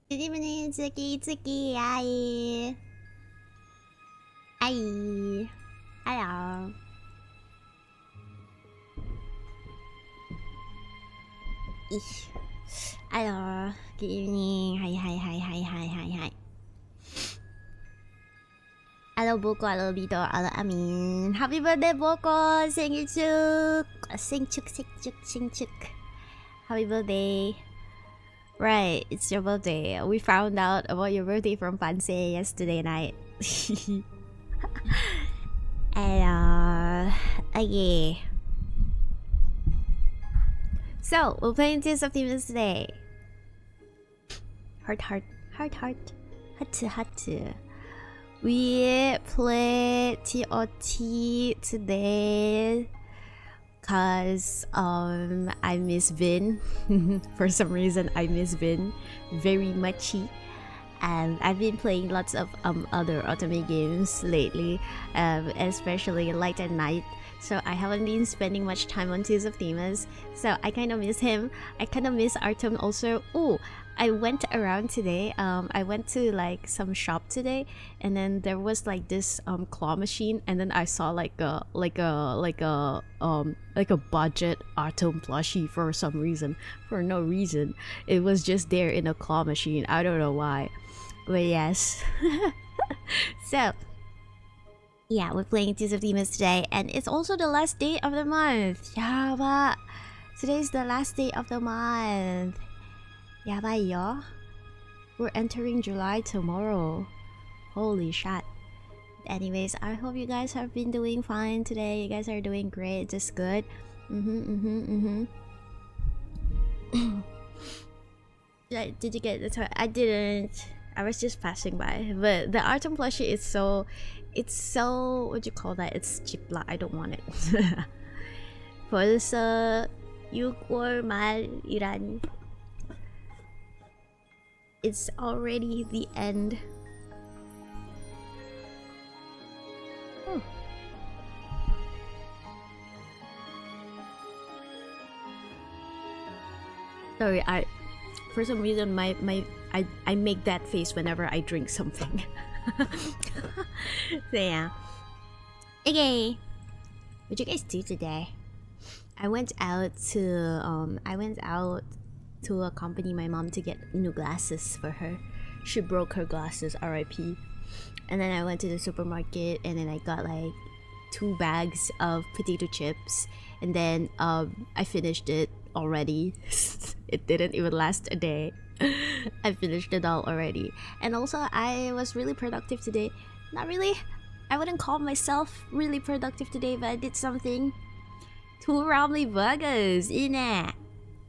Good evening, Itsuki, Itsuki, hi. Hi. Hello. Ish. Hello. Good evening. Hi. Hello, Boko. Hello, Bito. Hello, Amin. Happy birthday, Boko. Sing chuk. Happy birthday. Right, it's your birthday. We found out about your birthday from Fancy yesterday night. And okay. So we're playing Tears of Demons today. Heart. Hatu. We play TOT today cause I miss Vin. For some reason I miss Vin very muchy. And I've been playing lots of other otome games lately, especially Light and Night. So I haven't been spending much time on Tears of Demons. So I kind of miss him. I kind of miss Artem also. Oh, I went around today. I went to like some shop today, and then there was like this claw machine, and then I saw like a budget Artem plushie for some reason, for no reason. It was just there in a claw machine. I don't know why. But yes. So yeah, we're playing Tears of Demons today, and it's also the last day of the month. Yaba. Today's the last day of the month. Yaba yo. We're entering July tomorrow. Holy shit. Anyways, I hope you guys have been doing fine today. You guys are doing great, just good. Did you get the toy? I didn't. I was just passing by. But the Artem plushie is so... It's so... What do you call that? It's cheap. I don't want it. 벌써 6월 말이란. It's already the end. Oh. Sorry, for some reason I make that face whenever I drink something. So yeah. Okay. What you guys do today? I went out to accompany my mom to get new glasses for her. She broke her glasses, RIP. And then I went to the supermarket, and then I got like 2 bags of potato chips, and then I finished it already. It didn't even last a day. I finished it all already. And also I was really productive today. Not really. I wouldn't call myself really productive today, but I did something. 2 Ramly burgers, innit?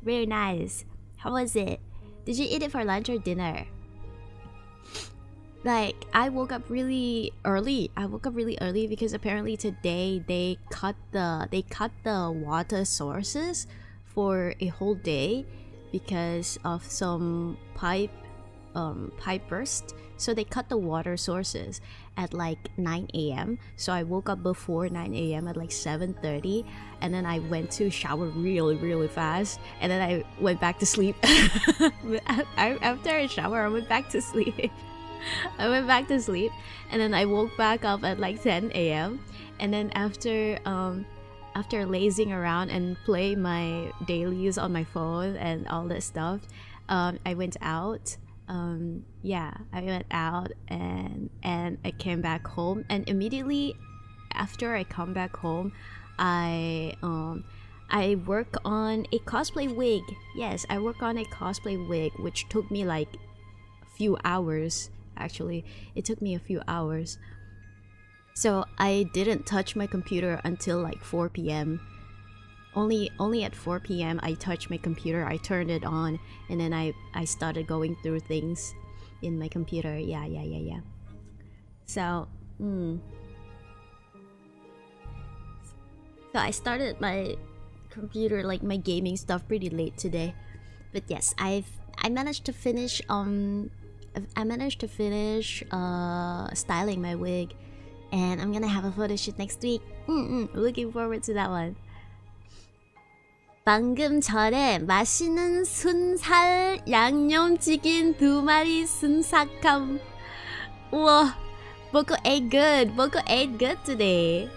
Very nice. How was it? Did you eat it for lunch or dinner? Like, I woke up really early. Because apparently today they cut the water sources for a whole day because of some pipe burst. So they cut the water sources at like 9 a.m. So I woke up before 9 a.m. at like 7:30, and then I went to shower really fast, and then I went back to sleep. After I shower, I went back to sleep. And then I woke back up at like 10 a.m. and then after lazing around and play my dailies on my phone and all that stuff, I went out. I went out and I came back home, and immediately after I come back home, I work on a cosplay wig. Yes, I work on a cosplay wig, which took me like a few hours. Actually, it took me a few hours. So I didn't touch my computer until like 4 p.m. Only at 4 p.m. I touched my computer, I turned it on, and then I started going through things in my computer. Yeah. So, So I started my computer, like my gaming stuff, pretty late today. But yes, I managed to finish styling my wig, and I'm gonna have a photo shoot next week. Looking forward to that one. 방금 전에 맛있는 순살 양념치킨 2마리 순삭함. 우와, Boko ate good. Boko ate good today.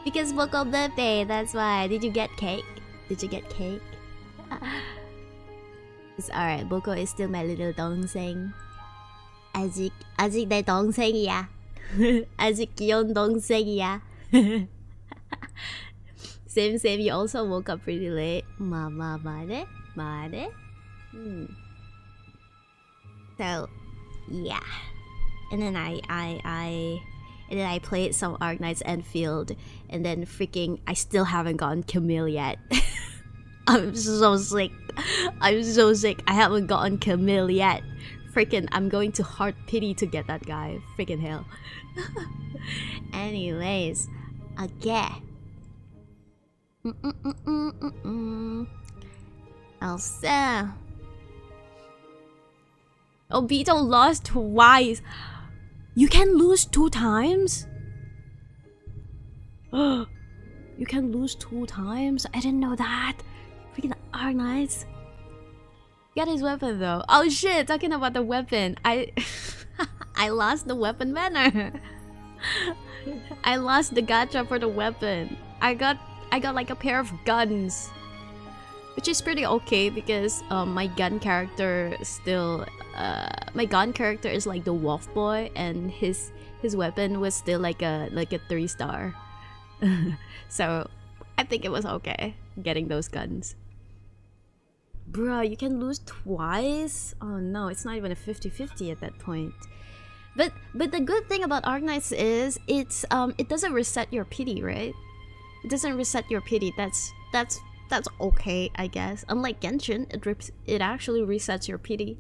Because Boko birthday, that's why. Did you get cake? Did you get cake? It's alright, Boko is still my little 동생. 아직 내 동생이야. 아직 귀여운 동생이야. Same, you also woke up pretty late. 말해? So, yeah. And then I played some Arknights Enfield, and then freaking I still haven't gotten Camille yet. I'm so sick. I haven't gotten Camille yet. Freaking, I'm going to heart pity to get that guy. Freaking hell. Anyways, again. Elsa. Obito lost twice. You can lose 2 times? You can lose 2 times? I didn't know that. Freaking Arknights. Got his weapon though. Oh shit, talking about the weapon. I lost the weapon banner. I lost the gacha for the weapon. I got like a pair of guns, which is pretty okay because my gun character still my gun character is like the wolf boy, and his weapon was still like a 3-star. So I think it was okay getting those guns. Bruh, you can lose twice? Oh no, it's not even a 50-50 at that point. But the good thing about Arknights is it doesn't reset your pity, right? It doesn't reset your pity. That's okay, I guess. Unlike Genshin, it actually resets your pity.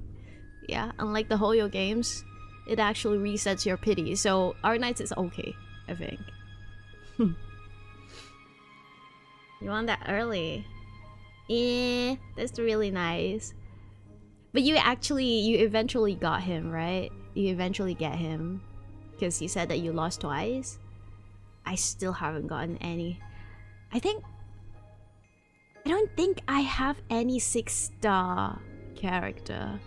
Yeah, unlike the Hoyo games, it actually resets your pity. So Arknights is okay, I think. You want that early? Yeah, that's really nice. But you eventually got him, right? You eventually get him. Because you said that you lost twice. I still haven't gotten any. I don't think I have any 6-star character.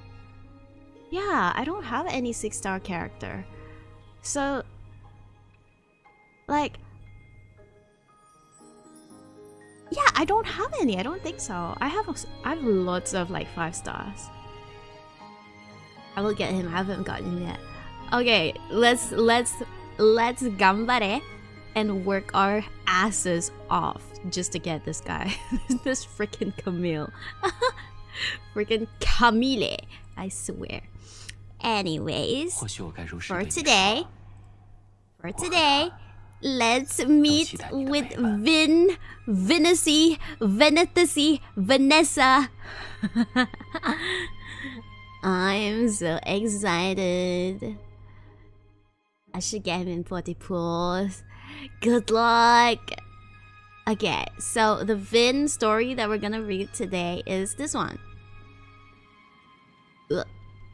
Yeah, I don't have any 6-star character. So, like, yeah, I don't have any. I don't think so. I have lots of like 5 stars. I will get him. I haven't gotten him yet. Okay, let's gambare and work our asses off just to get this guy. This freaking Camille. Freaking Camille, I swear. Anyways, for today, let's meet with Vynnussy, Vynnathy, Vynessa. I'm so excited. I should get him in 40 pools. Good luck. Okay, so the Vin story that we're gonna read today is this one.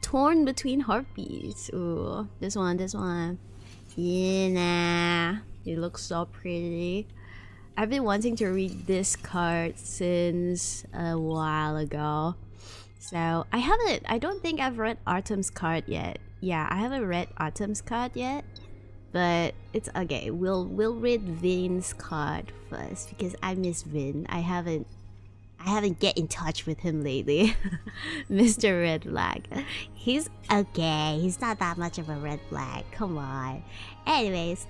Torn between heartbeats. Ooh, this one. Yeah, nah. It looks so pretty. I've been wanting to read this card since a while ago. So I don't think I've read Autumn's card yet. Yeah, I haven't read Autumn's card yet. But it's okay. We'll read Vin's card first because I miss Vin. I haven't get in touch with him lately. Mr. Red Flag. He's okay. He's not that much of a red flag. Come on. Anyways,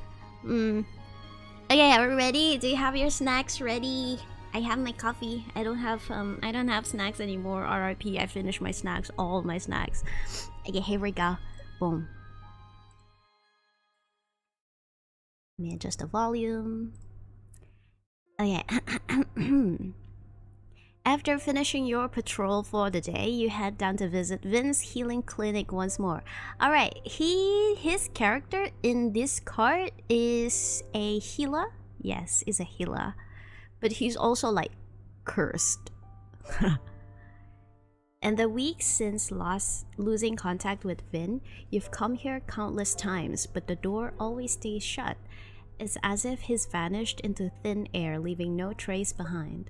okay, are we ready? Do you have your snacks ready? I have my coffee. I don't have snacks anymore. RIP. I finished my snacks, all my snacks. Okay, here we go. Boom. Let me adjust the volume. Okay. After finishing your patrol for the day, you head down to visit Vin's healing clinic once more. Alright, his character in this card is a healer. Yes, is a healer. But he's also like cursed. In the weeks since losing contact with Vin, you've come here countless times, but the door always stays shut. It's as if he's vanished into thin air, leaving no trace behind.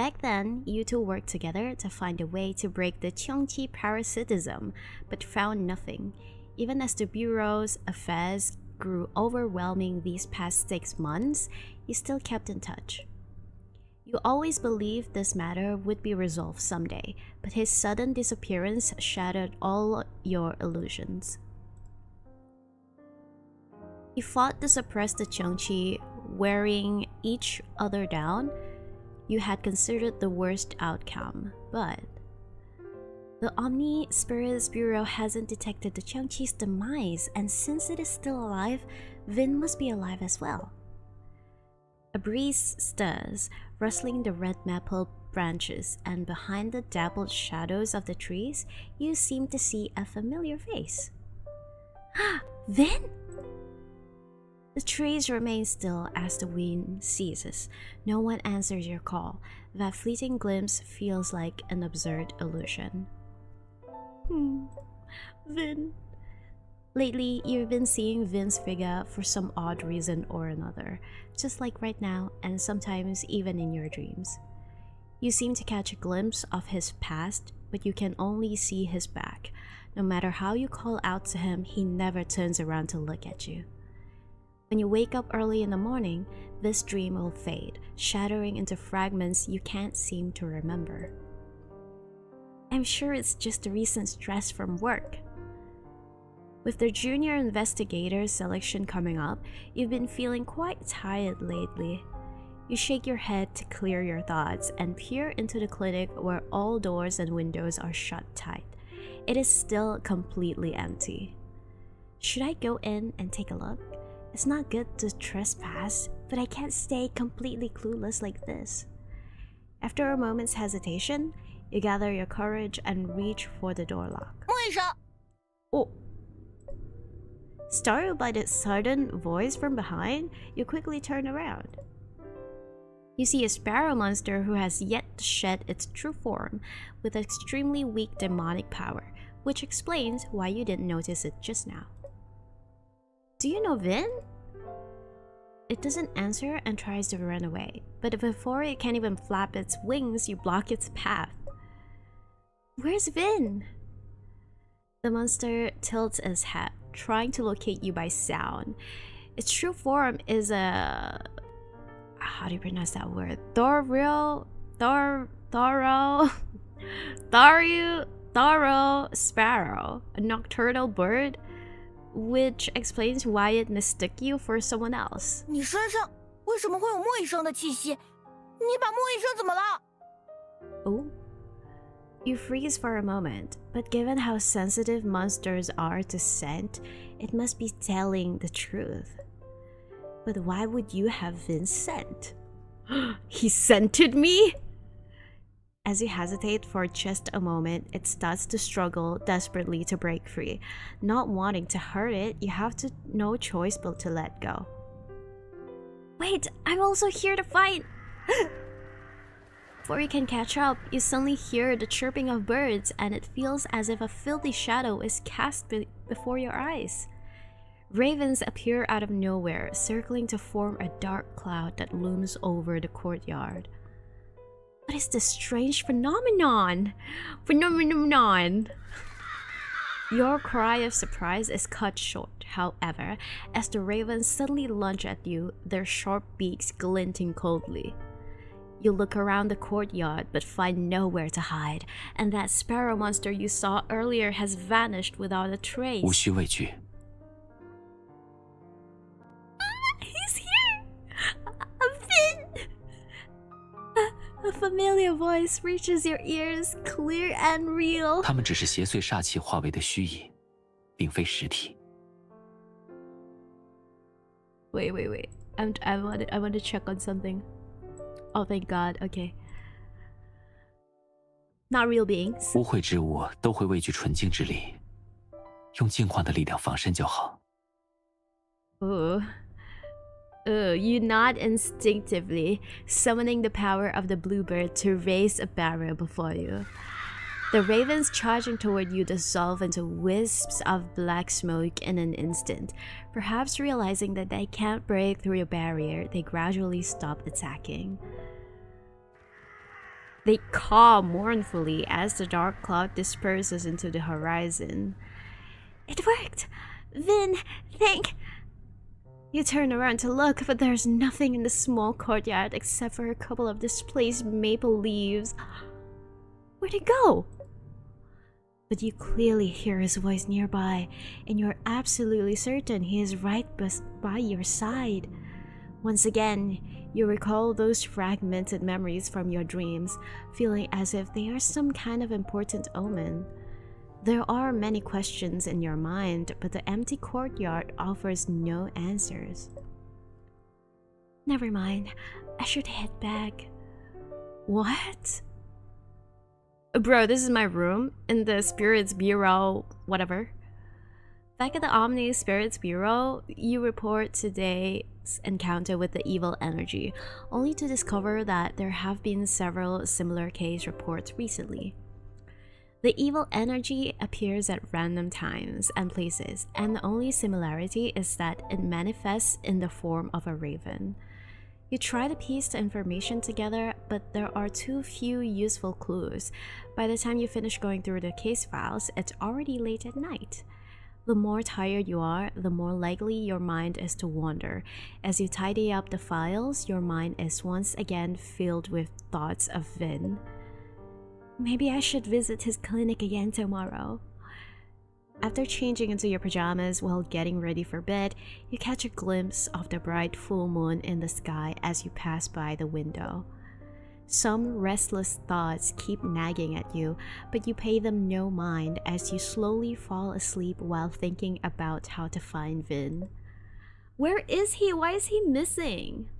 Back then, you two worked together to find a way to break the Cheongqi parasitism, but found nothing. Even as the Bureau's affairs grew overwhelming these past 6 months, you still kept in touch. You always believed this matter would be resolved someday, but his sudden disappearance shattered all your illusions. You fought to suppress the Cheongqi, wearing each other down. You had considered the worst outcome, but the Omni Spirits Bureau hasn't detected the Cheongqi's demise, and since it is still alive, Vin must be alive as well. A breeze stirs, rustling the red maple branches, and behind the dappled shadows of the trees, you seem to see a familiar face. Vin? The trees remain still as the wind ceases. No one answers your call. That fleeting glimpse feels like an absurd illusion. Vin. Lately, you've been seeing Vin's figure for some odd reason or another, just like right now, and sometimes even in your dreams. You seem to catch a glimpse of his past, but you can only see his back. No matter how you call out to him, he never turns around to look at you. When you wake up early in the morning, this dream will fade, shattering into fragments you can't seem to remember. I'm sure it's just the recent stress from work. With the junior investigator selection coming up, you've been feeling quite tired lately. You shake your head to clear your thoughts and peer into the clinic where all doors and windows are shut tight. It is still completely empty. Should I go in and take a look? It's not good to trespass, but I can't stay completely clueless like this. After a moment's hesitation, you gather your courage and reach for the door lock. Oh! Startled by the sudden voice from behind, you quickly turn around. You see a sparrow monster who has yet to shed its true form, with extremely weak demonic power, which explains why you didn't notice it just now. Do you know Vin? It doesn't answer and tries to run away, but before it can even flap its wings, you block its path. Where's Vin? The monster tilts its head, trying to locate you by sound. Its true form is a... how do you pronounce that word? Thoro sparrow, a nocturnal bird, which explains why it mistook you for someone else. 你身上为什么会有莫医生的气息？你把莫医生怎么了？ Oh. You freeze for a moment, but given how sensitive monsters are to scent, it must be telling the truth. But why would you have been sent? He scented me? As you hesitate for just a moment, it starts to struggle desperately to break free. Not wanting to hurt it, you have no choice but to let go. Wait, I'm also here to fight! Before you can catch up, you suddenly hear the chirping of birds, and it feels as if a filthy shadow is cast before your eyes. Ravens appear out of nowhere, circling to form a dark cloud that looms over the courtyard. What is this strange phenomenon? Your cry of surprise is cut short, however, as the ravens suddenly lunge at you, their sharp beaks glinting coldly. You look around the courtyard but find nowhere to hide, and that sparrow monster you saw earlier has vanished without a trace. 无需畏惧。 He's here! Vin! A familiar voice reaches your ears, clear and real. 它们只是邪祟煞气化为的虚影，并非实体。 Wait. I want to check on something. Oh, thank God. Okay. Not real beings. 污秽之物都会畏惧纯净之力，用净化的力量防身就好。 You nod instinctively, summoning the power of the bluebird to raise a barrier before you. The ravens charging toward you dissolve into wisps of black smoke in an instant. Perhaps realizing that they can't break through your barrier, they gradually stop attacking. They caw mournfully as the dark cloud disperses into the horizon. It worked! Vin, thank... You turn around to look, but there's nothing in the small courtyard except for a couple of displaced maple leaves. Where'd it go? But you clearly hear his voice nearby, and you're absolutely certain he is right by your side. Once again, you recall those fragmented memories from your dreams, feeling as if they are some kind of important omen. There are many questions in your mind, but the empty courtyard offers no answers. Never mind, I should head back. What? Bro, this is my room in the Spirits Bureau, whatever. Back at the Omni Spirits Bureau, you report today's encounter with the evil energy, only to discover that there have been several similar case reports recently. The evil energy appears at random times and places, and the only similarity is that it manifests in the form of a raven. You try to piece the information together, but there are too few useful clues. By the time you finish going through the case files, it's already late at night. The more tired you are, the more likely your mind is to wander. As you tidy up the files, your mind is once again filled with thoughts of Vin. Maybe I should visit his clinic again tomorrow. After changing into your pajamas while getting ready for bed, you catch a glimpse of the bright full moon in the sky as you pass by the window. Some restless thoughts keep nagging at you, but you pay them no mind as you slowly fall asleep while thinking about how to find Vin. Where is he? Why is he missing?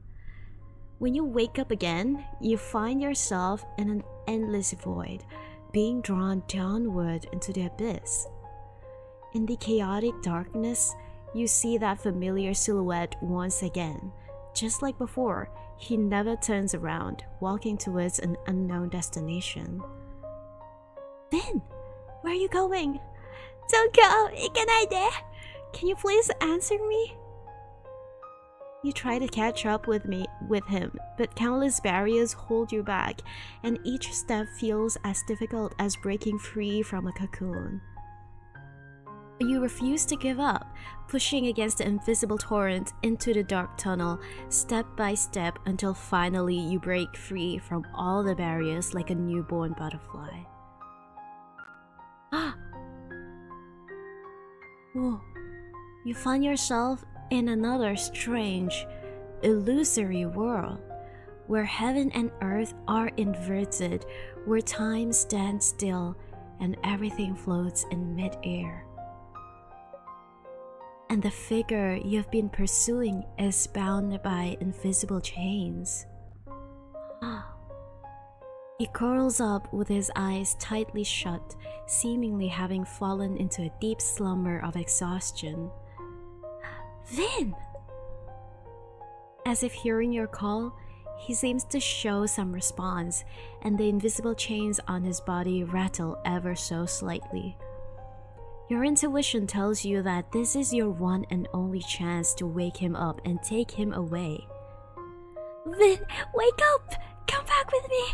When you wake up again, you find yourself in an endless void, being drawn downward into the abyss. In the chaotic darkness, you see that familiar silhouette once again. Just like before, he never turns around, walking towards an unknown destination. Vin, where are you going? Don't go! Ikan I there? Can you please answer me? You try to catch up with him, but countless barriers hold you back, and each step feels as difficult as breaking free from a cocoon. You refuse to give up, pushing against the invisible torrent into the dark tunnel, step by step, until finally you break free from all the barriers like a newborn butterfly. Whoa. You find yourself in another strange, illusory world, where heaven and earth are inverted, where time stands still and everything floats in mid-air. And the figure you've been pursuing is bound by invisible chains. He curls up with his eyes tightly shut, seemingly having fallen into a deep slumber of exhaustion. Vin! As if hearing your call, he seems to show some response, and the invisible chains on his body rattle ever so slightly. Your intuition tells you that this is your one and only chance to wake him up and take him away. Vin, wake up! Come back with me!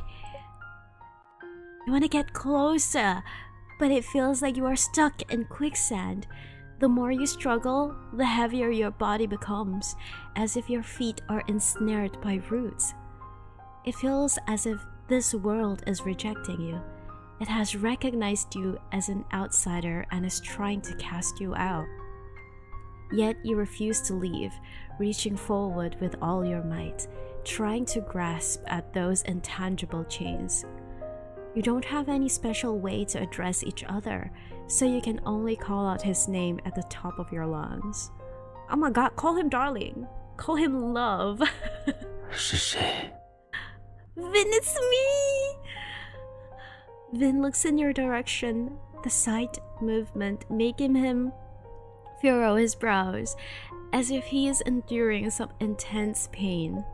You want to get closer, but it feels like you are stuck in quicksand. The more you struggle, the heavier your body becomes, as if your feet are ensnared by roots. It feels as if this world is rejecting you. It has recognized you as an outsider and is trying to cast you out. Yet you refuse to leave, reaching forward with all your might, trying to grasp at those intangible chains. You don't have any special way to address each other, so you can only call out his name at the top of your lungs. Oh my god, call him darling. Call him love. 是谁? Vin, it's me! Vin looks in your direction, the slight movement making him furrow his brows, as if he is enduring some intense pain.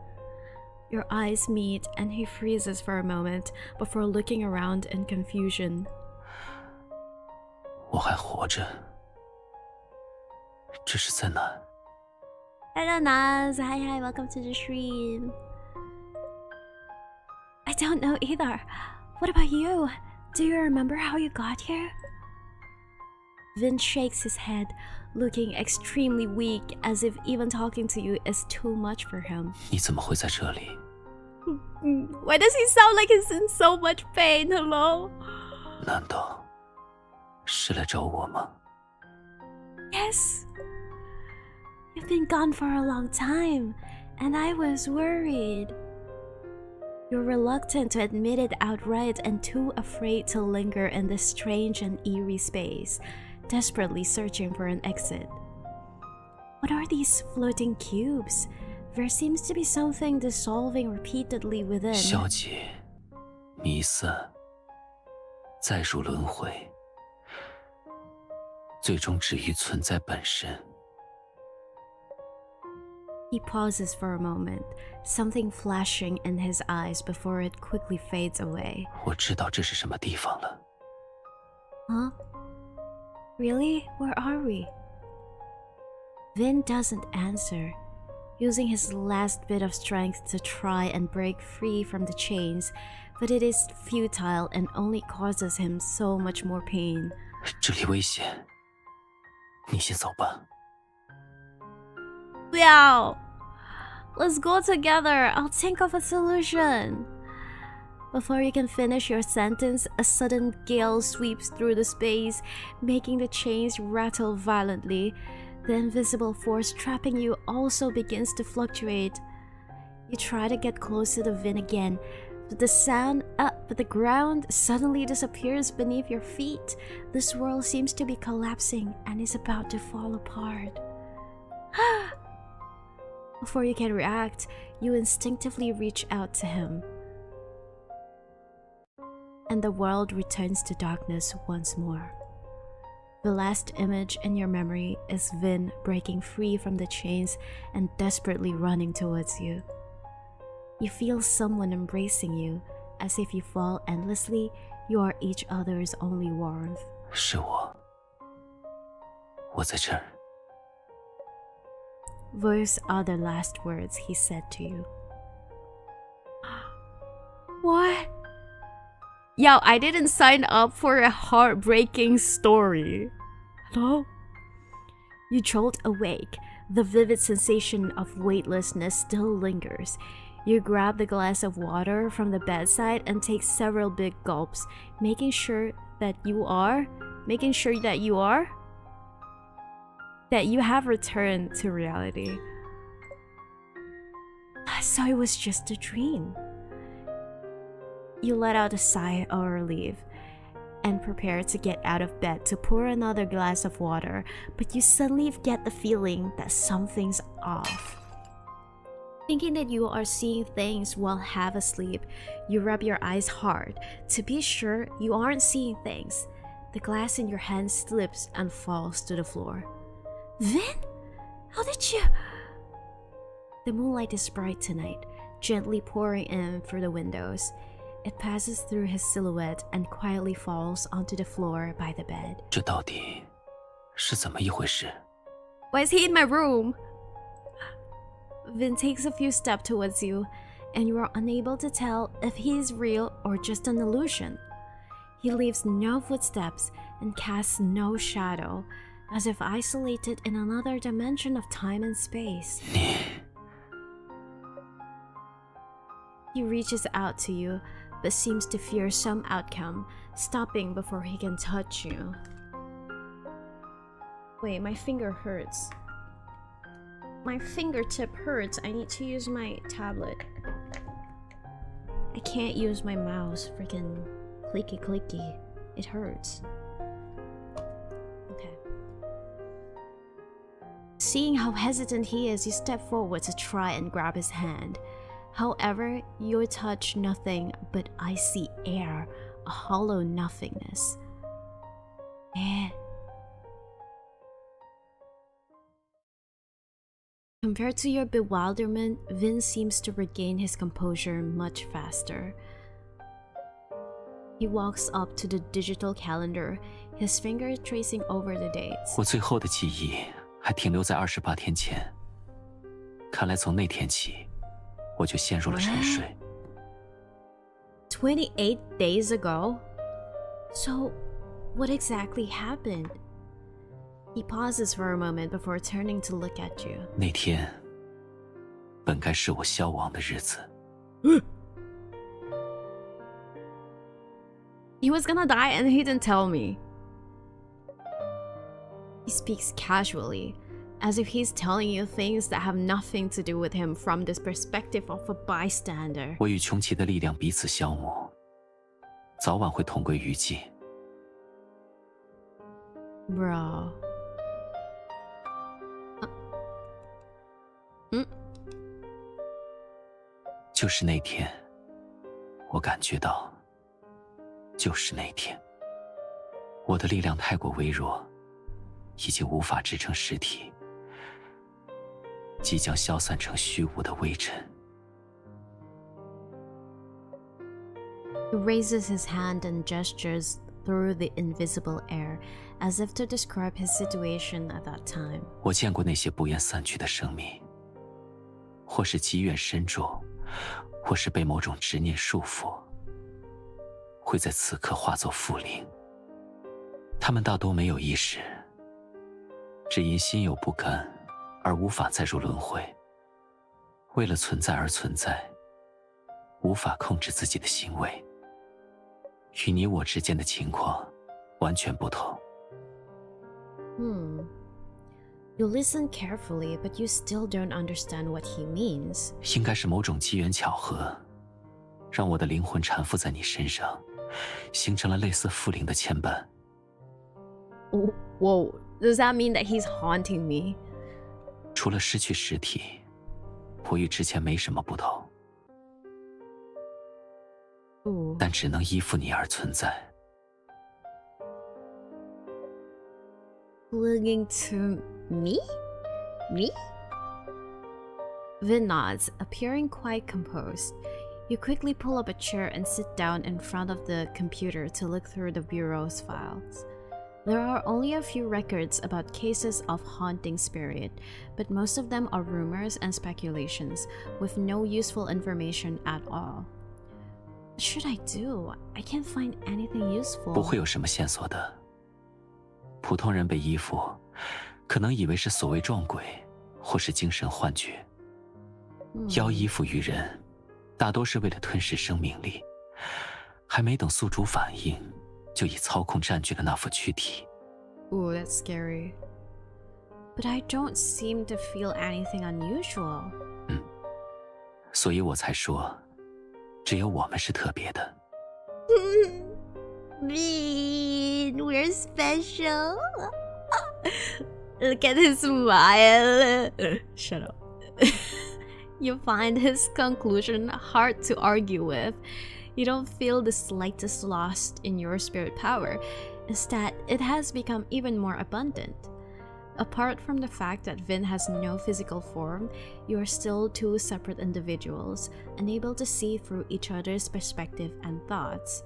Your eyes meet and he freezes for a moment before looking around in confusion. 我还活着，这是在哪？ Hello Naz, hi, welcome to the stream. I don't know either. What about you? Do you remember how you got here? Vin shakes his head, looking extremely weak, as if even talking to you is too much for him. 你怎么会在这里？ Why does he sound like he's in so much pain? Hello? 难道是来找我吗？ Yes. You've been gone for a long time, and I was worried. You're reluctant to admit it outright and too afraid to linger in this strange and eerie space, desperately searching for an exit. What are these floating cubes? There seems to be something dissolving repeatedly within. 消解、迷散、再入轮回，最终止于存在本身。 He pauses for a moment, something flashing in his eyes before it quickly fades away. 我知道这是什么地方了。 Huh? Really? Where are we? Vin doesn't answer, using his last bit of strength to try and break free from the chains, but it is futile and only causes him so much more pain. 这里危险，你先走吧。 Liao! Let's go together. I'll think of a solution. Before you can finish your sentence, a sudden gale sweeps through the space, making the chains rattle violently. The invisible force trapping you also begins to fluctuate. You try to get closer to Vin again, but the ground suddenly disappears beneath your feet. This world seems to be collapsing and is about to fall apart. Before you can react, you instinctively reach out to him. And the world returns to darkness once more. The last image in your memory is Vin breaking free from the chains and desperately running towards you. You feel someone embracing you, as if you fall endlessly, you are each other's only warmth. 是我，我在这儿。 Those are the last words he said to you. What? Yo, I didn't sign up for a heartbreaking story. Hello? You jolt awake. The vivid sensation of weightlessness still lingers. You grab the glass of water from the bedside and take several big gulps, making sure that you have returned to reality. So it was just a dream. You let out a sigh of relief and prepare to get out of bed to pour another glass of water, but you suddenly get the feeling that something's off. Thinking that you are seeing things while half asleep, you rub your eyes hard to be sure you aren't seeing things. The glass in your hand slips and falls to the floor. Vin? How did you... The moonlight is bright tonight, gently pouring in through the windows. It passes through his silhouette and quietly falls onto the floor by the bed. 这到底是怎么一回事？ Why is he in my room? Vin takes a few steps towards you, and you are unable to tell if he is real or just an illusion. He leaves no footsteps and casts no shadow, as if isolated in another dimension of time and space. 你 He reaches out to you, but seems to fear some outcome, stopping before he can touch you. Wait, my finger hurts. My fingertip hurts. I need to use my tablet. I can't use my mouse. Freaking clicky. It hurts. Okay. Seeing how hesitant he is, you step forward to try and grab his hand. However, you touch nothing but icy air, a hollow nothingness. Compared to your bewilderment, Vin seems to regain his composure much faster. He walks up to the digital calendar, his finger tracing over the dates. 我最后的记忆还停留在28天前。看来从那天起，我就陷入了沉睡。28 days ago? So, what exactly happened? He pauses for a moment before turning to look at you. 那天本该是我消亡的日子。He was gonna die and he didn't tell me. He speaks casually, as if he's telling you things that have nothing to do with him from this perspective of a bystander. 我与穷奇的力量彼此消磨，早晚会同归于尽。Bro. 就是那天，我感觉到，就是那天，我的力量太过微弱，已经无法支撑实体，即将消散成虚无的微尘。He raises his hand and gestures through the invisible air, as if to describe his situation at that time. 我见过那些不愿散去的生命，或是积怨深重，或是被某种执念束缚，会在此刻化作负灵。他们大多没有意识，只因心有不甘而无法再入轮回，为了存在而存在，无法控制自己的行为。与你我之间的情况完全不同。You listen carefully, but you still don't understand what he means. 应该是某种机缘巧合，让我的灵魂缠附在你身上，形成了类似附灵的牵绊。Whoa, does that mean that he's haunting me? 除了失去实体，我与之前没什么不同。但只能依附你而存在。Clinging to me? Me? Vin nods, appearing quite composed. You quickly pull up a chair and sit down in front of the computer to look through the bureau's files. There are only a few records about cases of haunting spirit, but most of them are rumors and speculations, with no useful information at all. What should I do? I can't find anything useful. 不会有什么线索的。普通人被依附，可能以为是所谓撞鬼，或是精神幻觉。要依附于人，大多是为了吞噬生命力，还没等宿主反应，就已操控占据了那副躯体。Ooh, that's scary. But I don't seem to feel anything unusual. 所以我才说，只有我们是特别的。Vin, we're special. Look at his smile. Shut up. You find his conclusion hard to argue with. You don't feel the slightest loss in your spirit power. Instead, it has become even more abundant. Apart from the fact that Vin has no physical form, you are still two separate individuals, unable to see through each other's perspective and thoughts.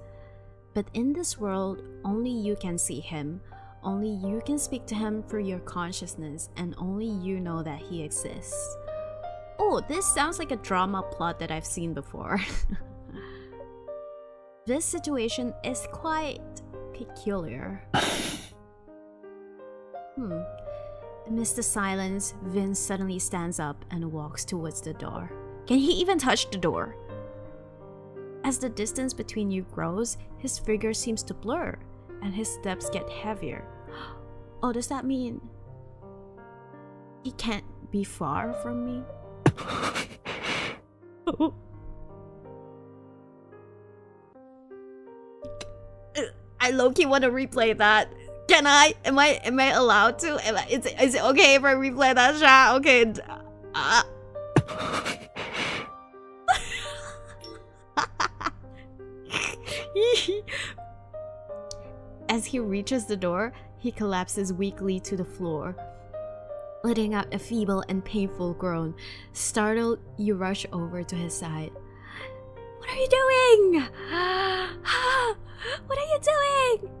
But in this world, only you can see him, only you can speak to him through your consciousness, and only you know that he exists. Oh, this sounds like a drama plot that I've seen before. This situation is quite peculiar. Amidst the silence, Vin suddenly stands up and walks towards the door. Can he even touch the door? As the distance between you grows, his figure seems to blur, and his steps get heavier. Oh, does that mean he can't be far from me? I low-key want to replay that. Can I? Am I allowed to? Is it okay if I replay that shot? Okay. As he reaches the door, he collapses weakly to the floor, letting out a feeble and painful groan. Startled, you rush over to his side. What are you doing? What are you doing?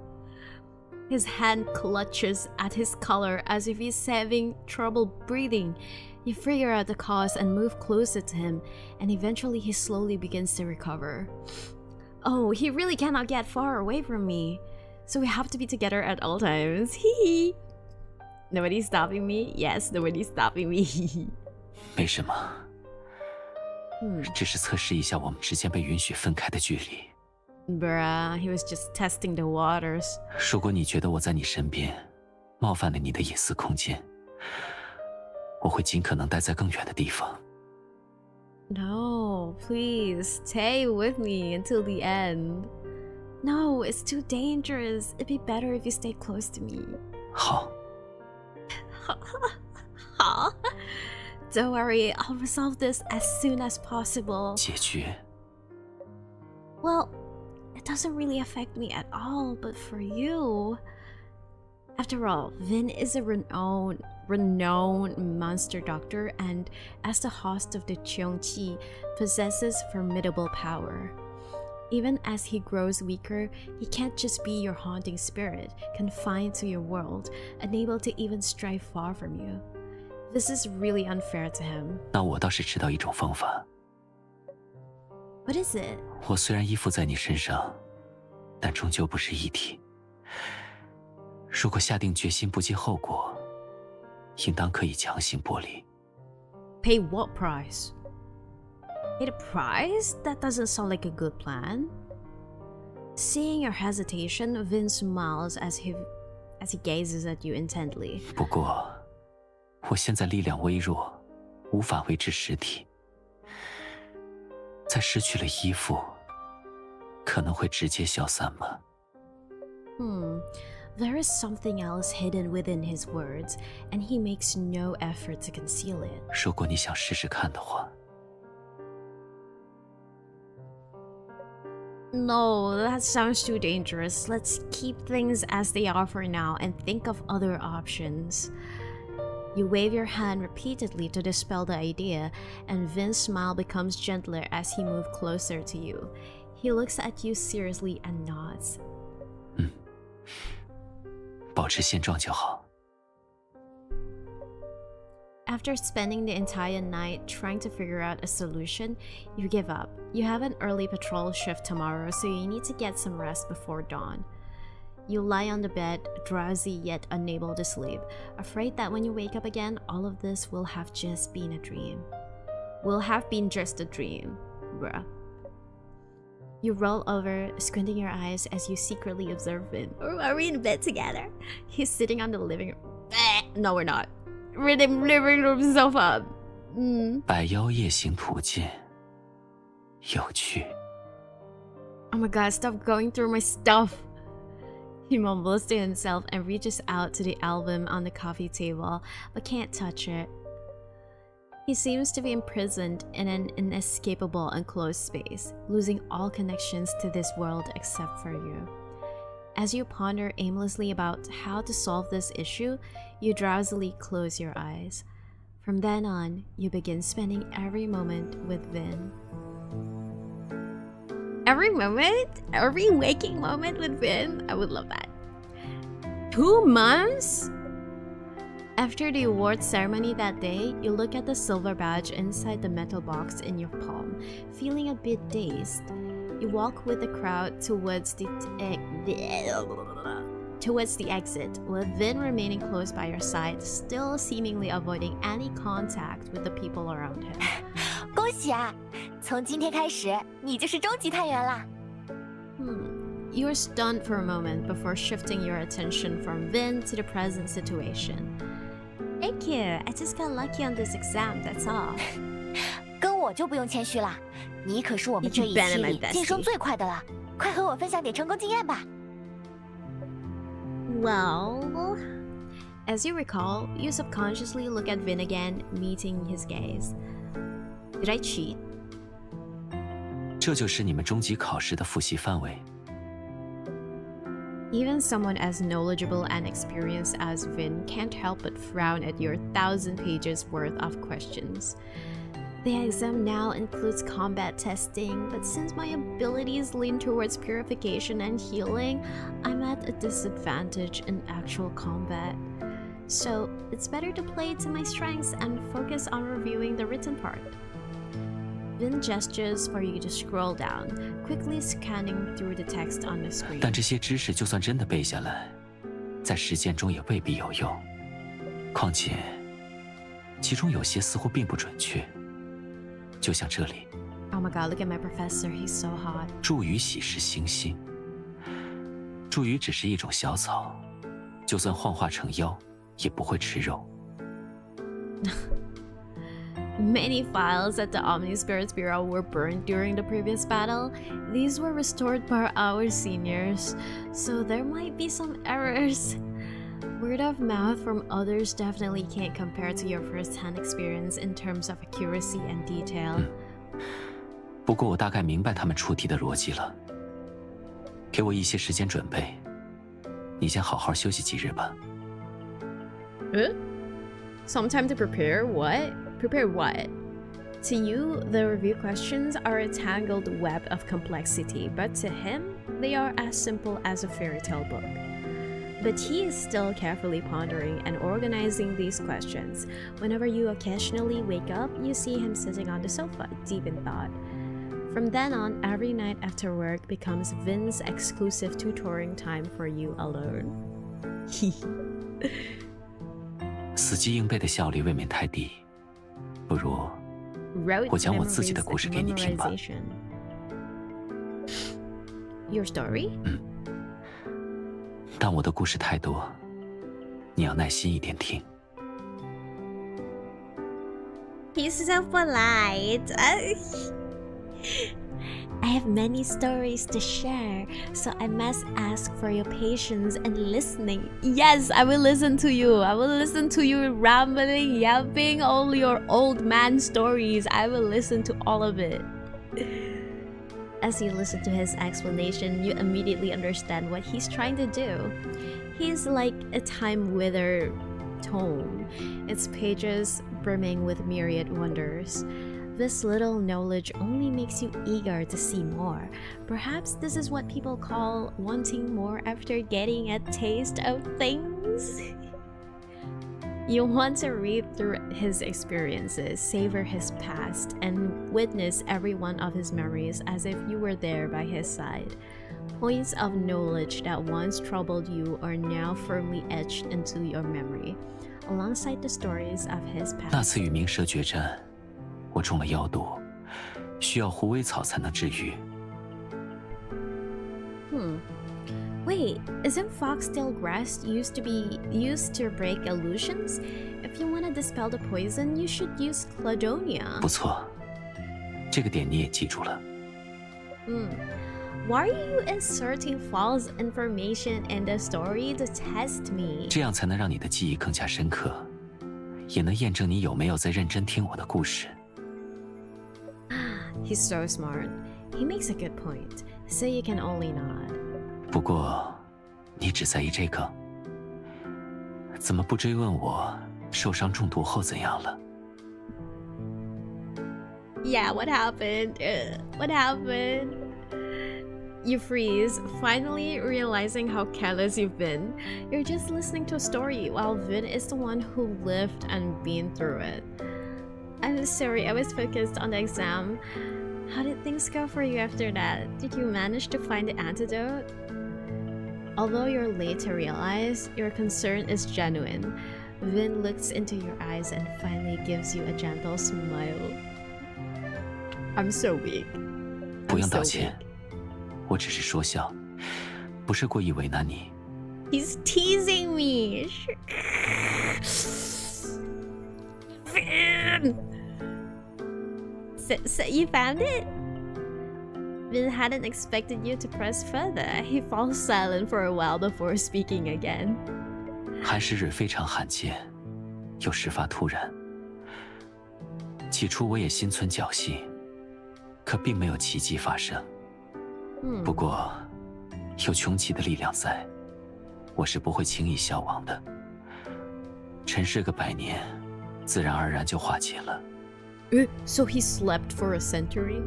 His hand clutches at his collar as if he's having trouble breathing. You figure out the cause and move closer to him, and eventually he slowly begins to recover. Oh, he really cannot get far away from me. So we have to be together at all times. Hee. Nobody's stopping me? Yes, nobody's stopping me. 没什么，只是测试一下我们之间被允许分开的距离。Bruh, he was just testing the waters. 如果你觉得我在你身边冒犯了你的隐私空间，我会尽可能待在更远的地方。No, please, stay with me until the end. No, it's too dangerous. It'd be better if you stay close to me. 好。Huh? Don't worry, I'll resolve this as soon as possible. 解决？ Well, it doesn't really affect me at all, but for you... After all, Vin is a renowned monster doctor, and as the host of the Cheongqi, possesses formidable power. Even as he grows weaker, he can't just be your haunting spirit, confined to your world, unable to even stray far from you. This is really unfair to him. 那我倒是知道一种方法。 What is it? 我虽然依附在你身上，但终究不是一体。如果下定决心不计后果，应当可以强行剥离。 Pay what price? Pay the price? That doesn't sound like a good plan. Seeing your hesitation, Vin smiles as he gazes at you intently. 不过，我现在力量微弱，无法维持实体。在失去了依附，可能会直接消散吗？ There is something else hidden within his words, and he makes no effort to conceal it. 如果你想试试看的话。 No, that sounds too dangerous. Let's keep things as they are for now and think of other options. You wave your hand repeatedly to dispel the idea, and Vin's smile becomes gentler as he moves closer to you. He looks at you seriously and nods. 保持现状就好。 After spending the entire night trying to figure out a solution, you give up. You have an early patrol shift tomorrow, so you need to get some rest before dawn. You lie on the bed, drowsy yet unable to sleep, afraid that when you wake up again, all of this will have just been a dream. Will have been just a dream, bruh. You roll over, squinting your eyes as you secretly observe Vin. Oh, are we in bed together? He's sitting on the living room. No, we're not. We're in the living room sofa. 百妖夜行图鉴，有趣。 Oh my god, stop going through my stuff. He mumbles to himself and reaches out to the album on the coffee table, but can't touch it. He seems to be imprisoned in an inescapable enclosed space, losing all connections to this world except for you. As you ponder aimlessly about how to solve this issue, you drowsily close your eyes. From then on, you begin spending every moment with Vin. Every moment? Every waking moment with Vin? I would love that. 2 months? After the award ceremony that day, you look at the silver badge inside the metal box in your palm, feeling a bit dazed. You walk with the crowd towards the exit, with Vin remaining close by your side, still seemingly avoiding any contact with the people around him. 恭喜啊！从今天开始，你就是终极探员啦。You are stunned for a moment before shifting your attention from Vin to the present situation. Thank you. I just got lucky on this exam, that's all. 跟我就不用谦虚啦，你可是我们这一期里晋升最快的了，快和我分享点成功经验吧。Well, as you recall, you subconsciously look at Vin again, meeting his gaze. Did I cheat? 这就是你们终极考试的复习范围。 Even someone as knowledgeable and experienced as Vin can't help but frown at your 1,000 pages worth of questions. The exam now includes combat testing, but since my abilities lean towards purification and healing, I'm at a disadvantage in actual combat. So it's better to play to my strengths and focus on reviewing the written part. Vin gestures for you to scroll down, quickly scanning through the text on the screen. 但这些知识就算真的背下来，在实践中也未必有用。况且，其中有些似乎并不准确，就像这里。Oh my god, look at my professor, he's so hot. 助于喜事星星。助于只是一种小草，就算幻化成妖，也不会吃肉。Many files at the Omnispirits Bureau were burned during the previous battle. These were restored by our seniors, so there might be some errors. Word of mouth from others definitely can't compare to your first-hand experience in terms of accuracy and detail. 不过我大概明白他们出题的逻辑了。给我一些时间准备，你先好好休息几日吧。Some time to prepare? What? Prepare what? To you, the review questions are a tangled web of complexity, but to him, they are as simple as a fairy tale book. But he is still carefully pondering and organizing these questions. Whenever you occasionally wake up, you see him sitting on the sofa, deep in thought. From then on, every night after work becomes Vin's exclusive tutoring time for you alone. 死记硬背的效率未免太低，不如我讲我自己的故事给你听吧。Your story? 但我的故事太多，你要耐心一点听。He's so polite. I have many stories to share, so I must ask for your patience and listening. Yes, I will listen to you. I will listen to you rambling, yapping all your old man stories. I will listen to all of it. As you listen to his explanation, you immediately understand what he's trying to do. He's like a time-withered tome, its pages brimming with myriad wonders. This little knowledge only makes you eager to see more. Perhaps this is what people call wanting more after getting a taste of things. You want to read through his experiences, savor his past, and witness every one of his memories as if you were there by his side. Points of knowledge that once troubled you are now firmly etched into your memory, alongside the stories of his past. 那次与鸣蛇决战，我中了妖毒，需要狐尾草才能治愈。Wait, isn't foxtail grass used to be used to break illusions? If you want to dispel the poison, you should use cladonia. 不错，这个点你也记住了。Why are you inserting false information in the story to test me? 这样才能让你的记忆更加深刻，也能验证你有没有在认真听我的故事。He's so smart. He makes a good point, so you can only nod. 不过，你只在意这个，怎么不追问我受伤中毒后怎样了？ Yeah, what happened? What happened? You freeze, finally realizing how careless you've been. You're just listening to a story while Vin is the one who lived and been through it. I'm sorry, I was focused on the exam. How did things go for you after that? Did you manage to find the antidote? Although you're late to realize, your concern is genuine. Vin looks into your eyes and finally gives you a gentle smile. I'm so weak. 不用道歉，我只是说笑，不是故意为难你。He's teasing me. Vin! So you found it? Vin hadn't expected you to press further. He falls silent for a while before speaking again. 寒食蕊非常罕见，又事发突然。起初我也心存侥幸，可并没有奇迹发生。不过，有穷奇的力量在，我是不会轻易消亡的。沉睡个100年，自然而然就化解了。So he slept for a century?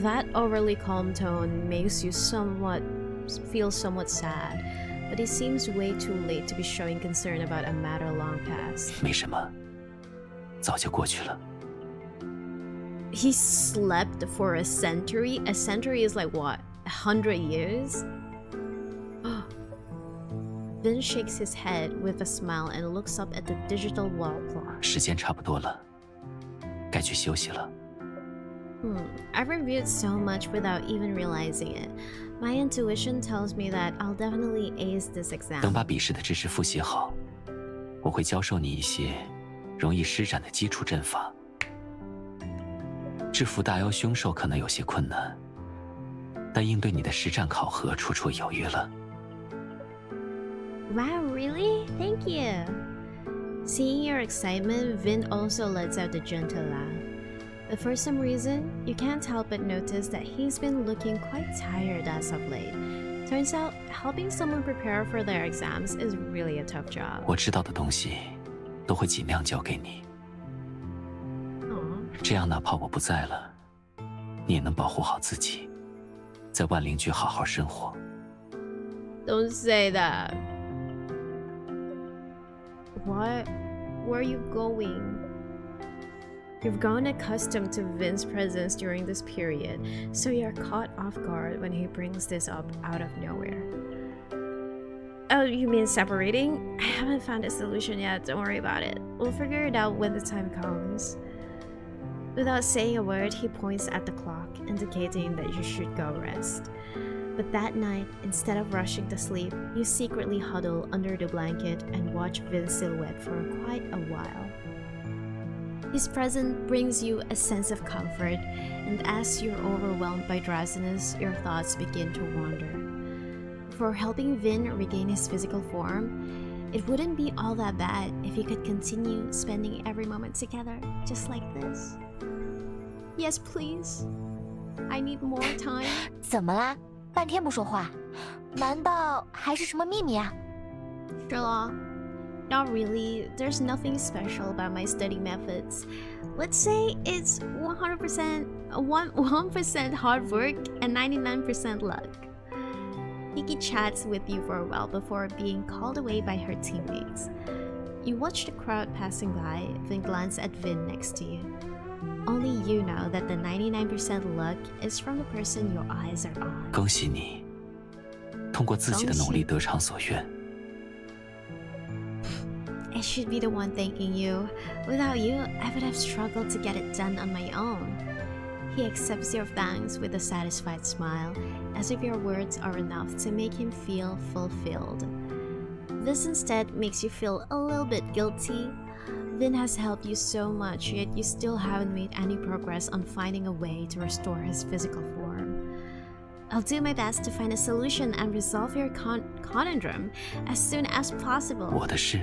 That overly calm tone makes you feel somewhat sad, but it seems way too late to be showing concern about a matter long past. 没什么，早就过去了。He slept for a century? A century is like what? 100 years? Vin shakes his head with a smile and looks up at the digital wall clock. 时间差不多了，该去休息了。I've reviewed so much without even realizing it. My intuition tells me that I'll definitely ace this exam. 等把笔试的知识复习好，我会教授你一些容易施展的基础阵法。制服大妖凶兽可能有些困难，但应对你的实战考核绰绰有余了。Wow, really? Thank you. Seeing your excitement, Vin also lets out a gentle laugh. But for some reason, you can't help but notice that he's been looking quite tired as of late. Turns out, helping someone prepare for their exams is really a tough job. 我知道的东西，都会尽量教给你。这样哪怕我不在了，你也能保护好自己，在万灵居好好生活。Don't say that. What? Where are you going? You've grown accustomed to Vin's presence during this period, so you're caught off guard when he brings this up out of nowhere. Oh, you mean separating? I haven't found a solution yet, don't worry about it. We'll figure it out when the time comes. Without saying a word, he points at the clock, indicating that you should go rest. But that night, instead of rushing to sleep, you secretly huddle under the blanket and watch Vin's silhouette for quite a while. His presence brings you a sense of comfort, and as you're overwhelmed by drowsiness, your thoughts begin to wander. For helping Vin regain his physical form, it wouldn't be all that bad if you could continue spending every moment together, just like this. Yes, please. I need more time. 怎么啦？半天不说话，难道还是什么秘密啊？ Sherlock, not really. There's nothing special about my study methods. Let's say it's 1% hard work and 99% luck. Kiki chats with you for a while before being called away by her teammates. You watch the crowd passing by, then glance at Vin next to you. Only you know that the 99% luck is from the person your eyes are on. 恭喜你，通过自己的努力得偿所愿。I should be the one thanking you. Without you, I would have struggled to get it done on my own. He accepts your thanks with a satisfied smile, as if your words are enough to make him feel fulfilled. This instead makes you feel a little bit guilty. Vin has helped you so much, yet you still haven't made any progress on finding a way to restore his physical form. I'll do my best to find a solution and resolve your conundrum as soon as possible. 我的事。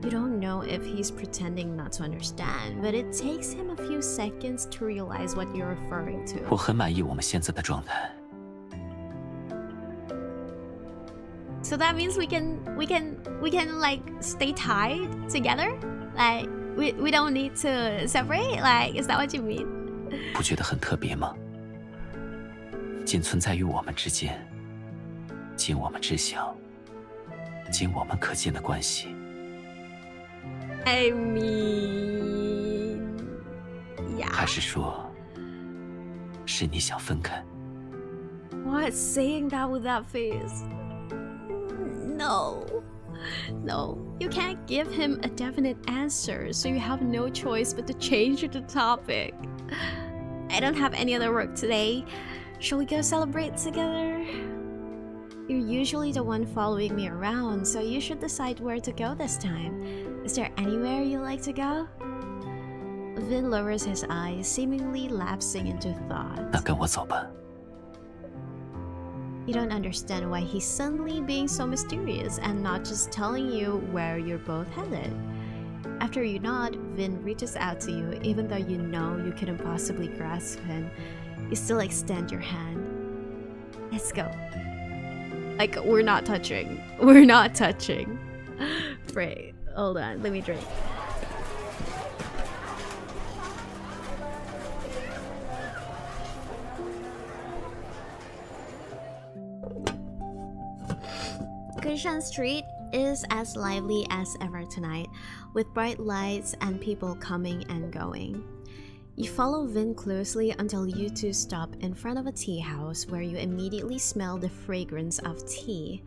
You don't know if he's pretending not to understand, but it takes him a few seconds to realize what you're referring to. 我很满意我们现在的状态。 So that means we can like stay tied together? Like we don't need to separate? Like is that what you mean? 不觉得很特别吗？仅存在于我们之间，仅我们知晓，仅我们可见的关系。 I mean, yeah. 还是说，是你想分开？ What? Saying that with that face? No. No, you can't give him a definite answer, so you have no choice but to change the topic. I don't have any other work today. Shall we go celebrate together? You're usually the one following me around, so you should decide where to go this time. Is there anywhere you like to go? Vin lowers his eyes, seemingly lapsing into thought. 那跟我走吧。 You don't understand why he's suddenly being so mysterious and not just telling you where you're both headed. After you nod, Vin reaches out to you, even though you know you couldn't possibly grasp him. You still extend your hand. Let's go. Like, we're not touching. We're not touching. Right. Hold on. Let me drink. Grishan Street, is as lively as ever tonight, with bright lights and people coming and going. You follow Vin closely until you two stop in front of a tea house where you immediately smell the fragrance of tea.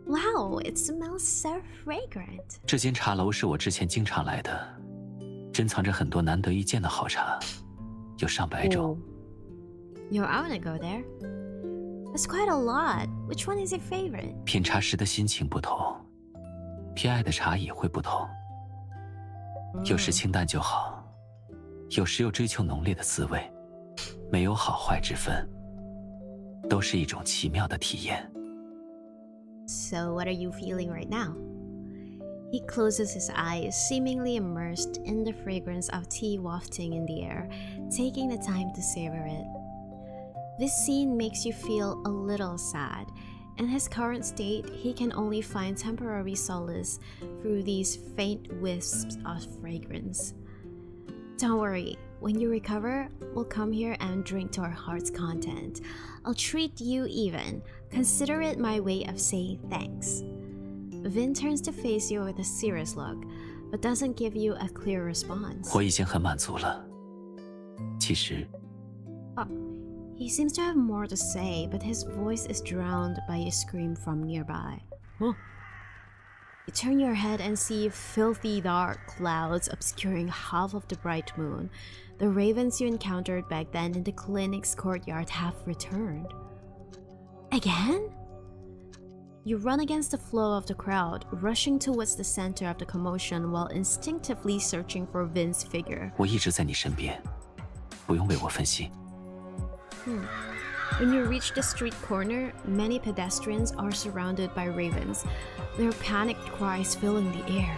Wow, it smells so fragrant. 这间茶楼是我之前经常来的，珍藏着很多难得一见的好茶，有上百种。Yo, I wanna go there. That's quite a lot. Which one is your favorite? 品茶时的心情不同，偏爱的茶也会不同。有时清淡就好，有时又追求浓烈的滋味，没有好坏之分，都是一种奇妙的体验。So what are you feeling right now? He closes his eyes, seemingly immersed in the fragrance of tea wafting in the air, taking the time to savor it. This scene makes you feel a little sad. In his current state, he can only find temporary solace through these faint wisps of fragrance. Don't worry, when you recover, we'll come here and drink to our heart's content. I'll treat you even. Consider it my way of saying thanks. Vin turns to face you with a serious look, but doesn't give you a clear response. 我已经很满足了。其实 He seems to have more to say, but his voice is drowned by a scream from nearby. Huh. You turn your head and see filthy dark clouds obscuring half of the bright moon. The ravens you encountered back then in the clinic's courtyard have returned. Again? You run against the flow of the crowd, rushing towards the center of the commotion while instinctively searching for Vin's figure. 我一直在你身边，不用为我分析。When you reach the street corner, many pedestrians are surrounded by ravens, their panicked cries filling the air.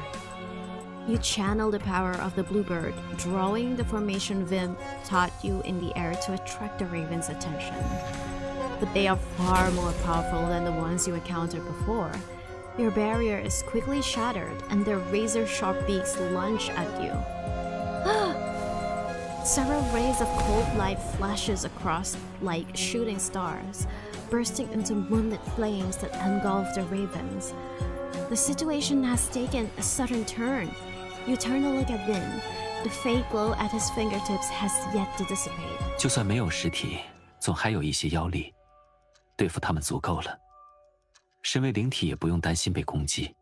You channel the power of the bluebird, drawing the formation Vin taught you in the air to attract the ravens' attention. But they are far more powerful than the ones you encountered before. Your barrier is quickly shattered, and their razor-sharp beaks lunge at you. Several rays of cold light flashes across like shooting stars, bursting into moonlit flames that engulf the ravens. The situation has taken a sudden turn. You turn to look at Vin. The faint glow at his fingertips has yet to dissipate. 就算没有实体，总还有一些妖力，对付他们足够了。身为灵体也不用担心被攻击。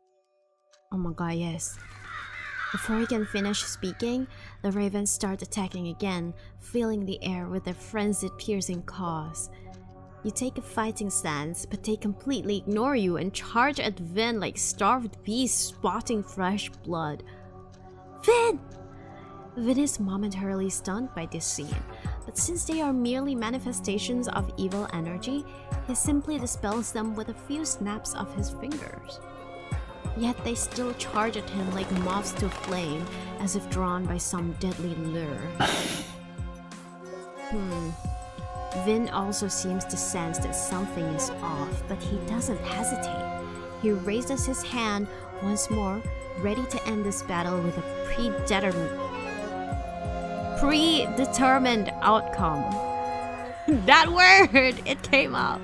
Oh my god, yes. Before he can finish speaking, the ravens start attacking again, filling the air with their frenzied, piercing caws. You take a fighting stance, but they completely ignore you and charge at Vin like starved beasts spotting fresh blood. Vin! Vin is momentarily stunned by this scene, but since they are merely manifestations of evil energy, he simply dispels them with a few snaps of his fingers. Yet they still charge at him like moths to a flame, as if drawn by some deadly lure. Vin also seems to sense that something is off, but he doesn't hesitate. He raises his hand once more, ready to end this battle with a predetermined outcome. That word! It came out!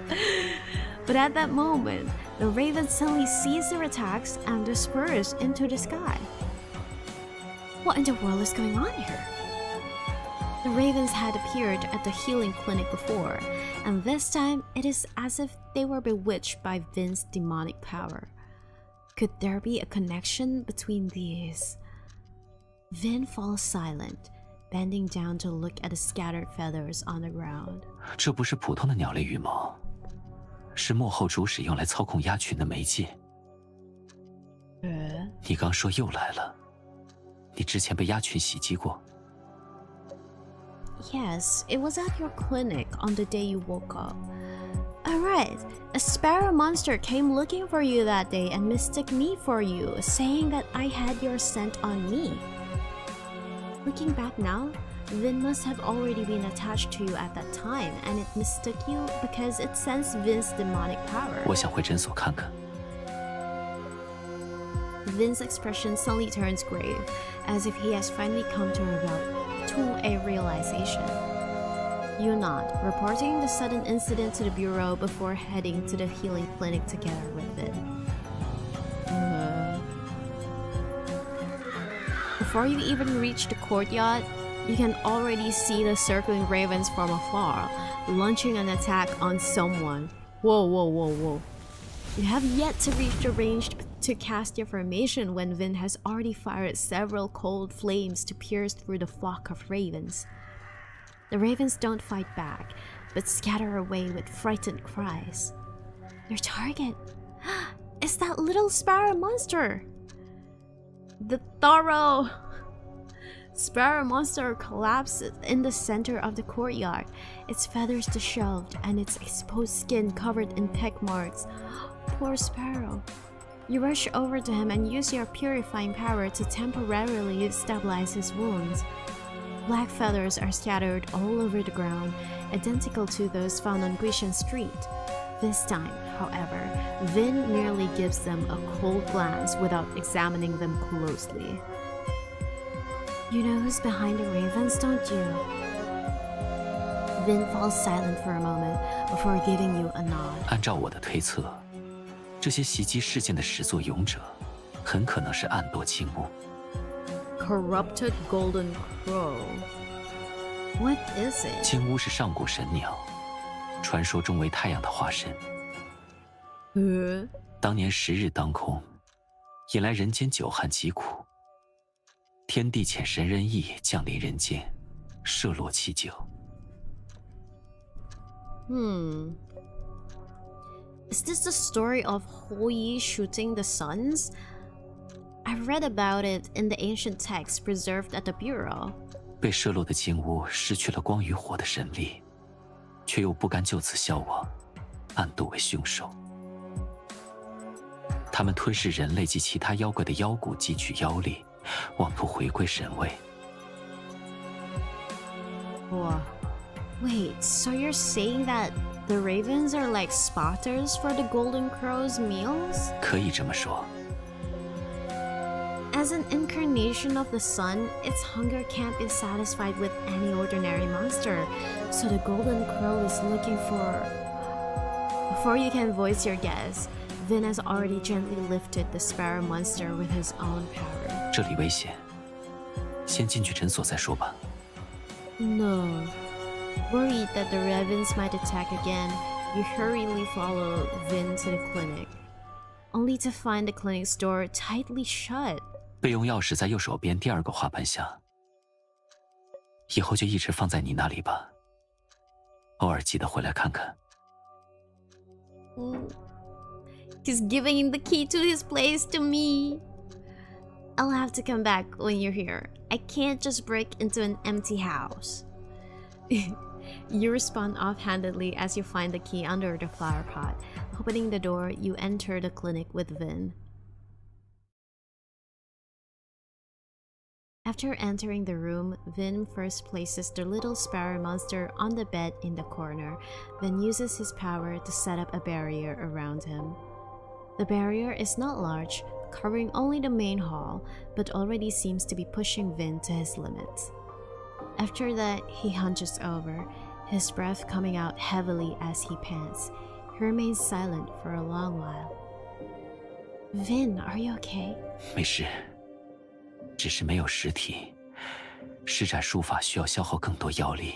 But at that moment, the ravens suddenly cease their attacks and disperse into the sky. What in the world is going on here? The ravens had appeared at the healing clinic before, and this time it is as if they were bewitched by Vin's demonic power. Could there be a connection between these? Vin falls silent, bending down to look at the scattered feathers on the ground. 这不是普通的鸟类羽毛，是幕后主使用来操控鸭群的媒介。你刚说又来了，你之前被鸭群袭击过。Yes, it was at your clinic on the day you woke up. Alright, a sparrow monster came looking for you that day and mistook me for you, saying that I had your scent on me. Looking back now, Vin must have already been attached to you at that time, and it mistook you because it sensed Vin's demonic power. 我想回诊所看看。Vin's expression suddenly turns grave, as if he has finally come to a realization. You nod, reporting the sudden incident to the bureau before heading to the healing clinic together with Vin. Before you even reach the courtyard, you can already see the circling ravens from afar, launching an attack on someone. Whoa, whoa, whoa, whoa. You have yet to reach the range to cast your formation when Vyn has already fired several cold flames to pierce through the flock of ravens. The ravens don't fight back, but scatter away with frightened cries. Their target is that little sparrow monster! The thorough sparrow monster collapses in the center of the courtyard, its feathers disheveled and its exposed skin covered in peck marks. Poor sparrow. You rush over to him and use your purifying power to temporarily stabilize his wounds. Black feathers are scattered all over the ground, identical to those found on Grecian Street. This time, however, Vyn merely gives them a cold glance without examining them closely. You know who's behind the ravens, don't you? Vyn falls silent for a moment before giving you a nod. 按照我的推测，这些袭击事件的始作俑者，很可能是暗堕青巫。Corrupted golden crow. What is it? 青巫是上古神鸟，传说中为太阳的化身。当年10日当空，引来人间久旱疾苦。天帝遣神人羿降临人间，射落其九。Is this the story of Hou shooting the suns? I read about it in the ancient texts preserved at the Bureau. 被射落的金乌失去了光与火的神力，却又不甘就此消亡，暗度为凶手。他们吞噬人类及其他妖怪的妖骨，汲取妖力，妄图回归神位。Wow. Wait, so you're saying that the ravens are like spotters for the golden crow's meals? 可以这么说。As an incarnation of the sun, its hunger can't be satisfied with any ordinary monster, so the golden crow is looking for... Before you can voice your guess, Vyn has already gently lifted the sparrow monster with his own power. 这里危险，先进去诊所再说吧。No. Worried that the ravens might attack again, you hurriedly follow Vyn to the clinic, only to find the clinic's door tightly shut. 备用钥匙在右手边第2个花盆下，以后就一直放在你那里吧。偶尔记得回来看看。He's giving the key to his place to me. I'll have to come back when you're here. I can't just break into an empty house. You respond offhandedly as you find the key under the flower pot. Opening the door, you enter the clinic with Vyn. After entering the room, Vyn first places the little sparrow monster on the bed in the corner, then uses his power to set up a barrier around him. The barrier is not large, covering only the main hall, but already seems to be pushing Vyn to his limits. After that, he hunches over, his breath coming out heavily as he pants. He remains silent for a long while. Vyn, are you okay? 没事，只是没有实体，施展术法需要消耗更多妖力，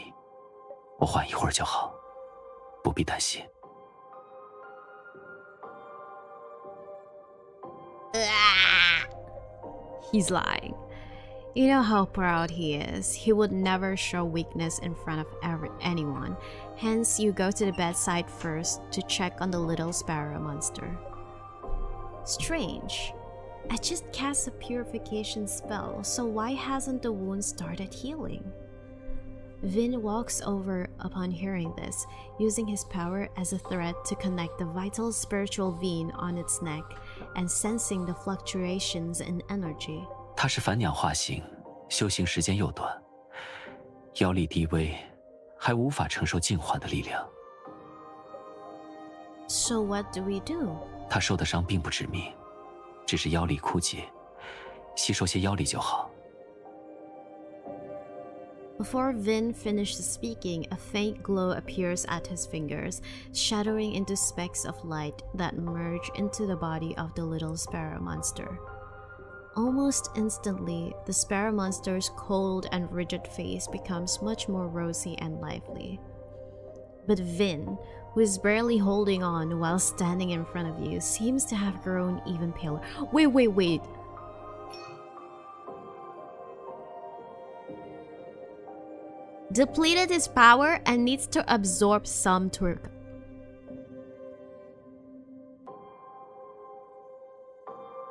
我缓一会儿就好，不必担心。He's lying. You know how proud he is. He would never show weakness in front of anyone. Hence, you go to the bedside first to check on the little sparrow monster. Strange. I just cast a purification spell, so why hasn't the wound started healing? Vyn walks over upon hearing this, using his power as a thread to connect the vital spiritual vein on its neck and sensing the fluctuations in energy. 它是反鸟化形，修行时间又短，妖力低微，还无法承受净化的力量。So what do we do? 它受的伤并不致命，只是妖力枯竭，吸收些妖力就好。Before Vyn finishes speaking, a faint glow appears at his fingers, shattering into specks of light that merge into the body of the little sparrow monster. Almost instantly, the sparrow monster's cold and rigid face becomes much more rosy and lively. But Vyn, who is barely holding on while standing in front of you, seems to have grown even paler. Wait. Depleted his power and needs to absorb some Turk.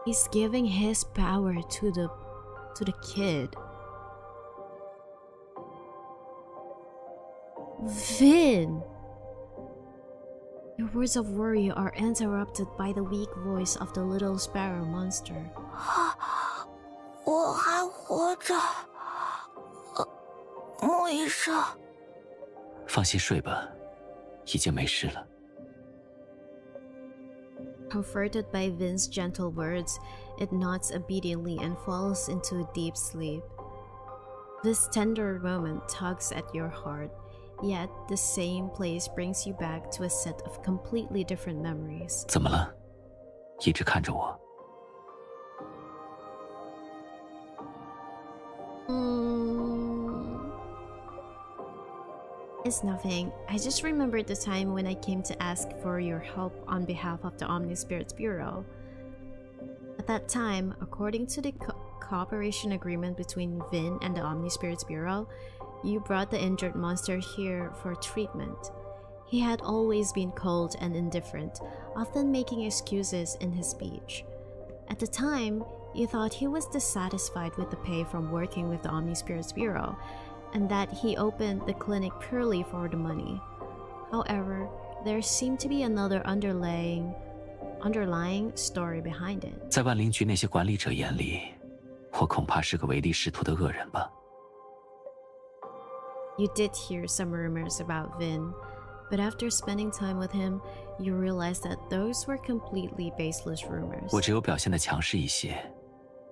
He's giving his power to the kid. Vyn! Your words of worry are interrupted by the weak voice of the little sparrow monster. 我还活着，穆医生。放心睡吧，已经没事了。 Comforted by Vyn's gentle words, it nods obediently and falls into a deep sleep. This tender moment tugs at your heart, yet the same place brings you back to a set of completely different memories. 怎么了？一直看着我。It's nothing. I just remembered the time when I came to ask for your help on behalf of the Omni Spirits Bureau. At that time, according to the cooperation agreement between Vyn and the Omni Spirits Bureau, you brought the injured monster here for treatment. He had always been cold and indifferent, often making excuses in his speech. At the time, you thought he was dissatisfied with the pay from working with the Omni Spirits Bureau, and that he opened the clinic purely for the money. However, there seemed to be another underlying story behind it. 在万灵局那些管理者眼里，我恐怕是个唯利是图的恶人吧。 You did hear some rumors about Vyn, but after spending time with him, you realized that those were completely baseless rumors. 我只有表现得强势一些，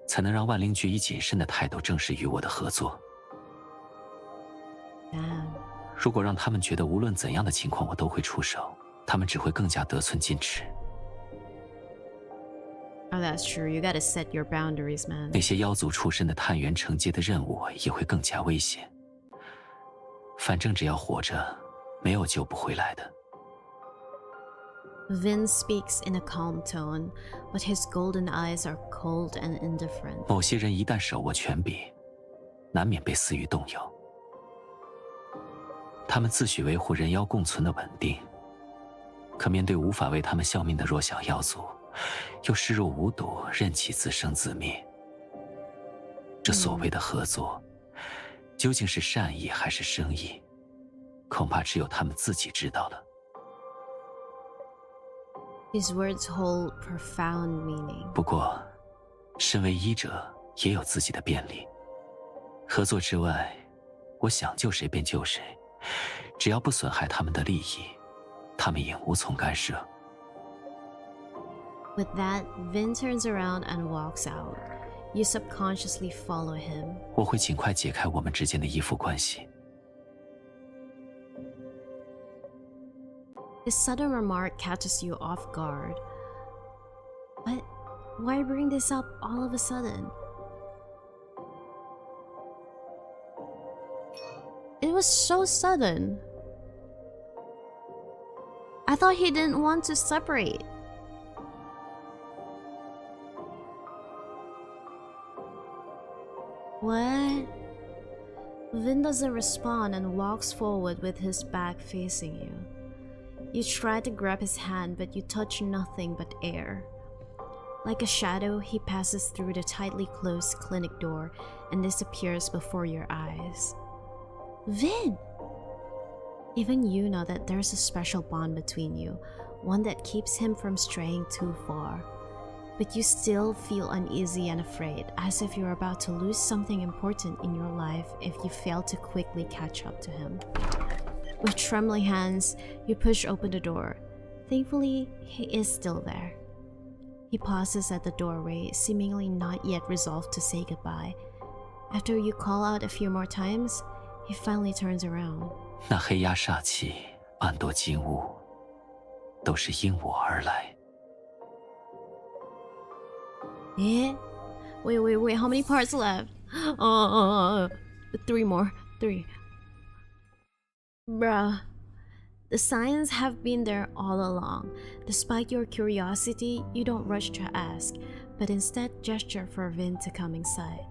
才能让万灵局以谨慎的态度正视与我的合作。 Damn. 如果让他们觉得无论怎样的情况我都会出手，他们只会更加得寸进尺。 Oh, that's true. You gotta set your boundaries, man. 那些妖族出身的探员承接的任务也会更加危险。反正只要活着，没有救不回来的。 Vyn speaks in a calm tone, but his golden eyes are cold and indifferent. 某些人一旦手握权柄，难免被私欲动摇。 他们自诩维护人妖共存的稳定，可面对无法为他们效命的弱小妖族，又视若无睹，任其自生自灭。这所谓的合作，究竟是善意还是生意，恐怕只有他们自己知道了。 His words hold profound meaning. 不过，身为医者，也有自己的便利。合作之外，我想救谁便救谁。 只要不损害他们的利益，他们也无从干涉。 With that, Vyn turns around and walks out. You subconsciously follow him. 我会尽快解开我们之间的依附关系。 His sudden remark catches you off guard. But why bring this up all of a sudden? It was so sudden. I thought he didn't want to separate. What? Vyn doesn't respond and walks forward with his back facing you. You try to grab his hand, but you touch nothing but air. Like a shadow, he passes through the tightly closed clinic door and disappears before your eyes. Vyn! Even you know that there's a special bond between you, one that keeps him from straying too far. But you still feel uneasy and afraid, as if you're about to lose something important in your life if you fail to quickly catch up to him. With trembling hands, you push open the door. Thankfully, he is still there. He pauses at the doorway, seemingly not yet resolved to say goodbye. After you call out a few more times, he finally turns around. 那黑压煞气、暗夺金物，都是因我而来。Eh? Wait, how many parts left? 3 more. 3. Bruh. The signs have been there all along. Despite your curiosity, you don't rush to ask, but instead gesture for Vin to come inside.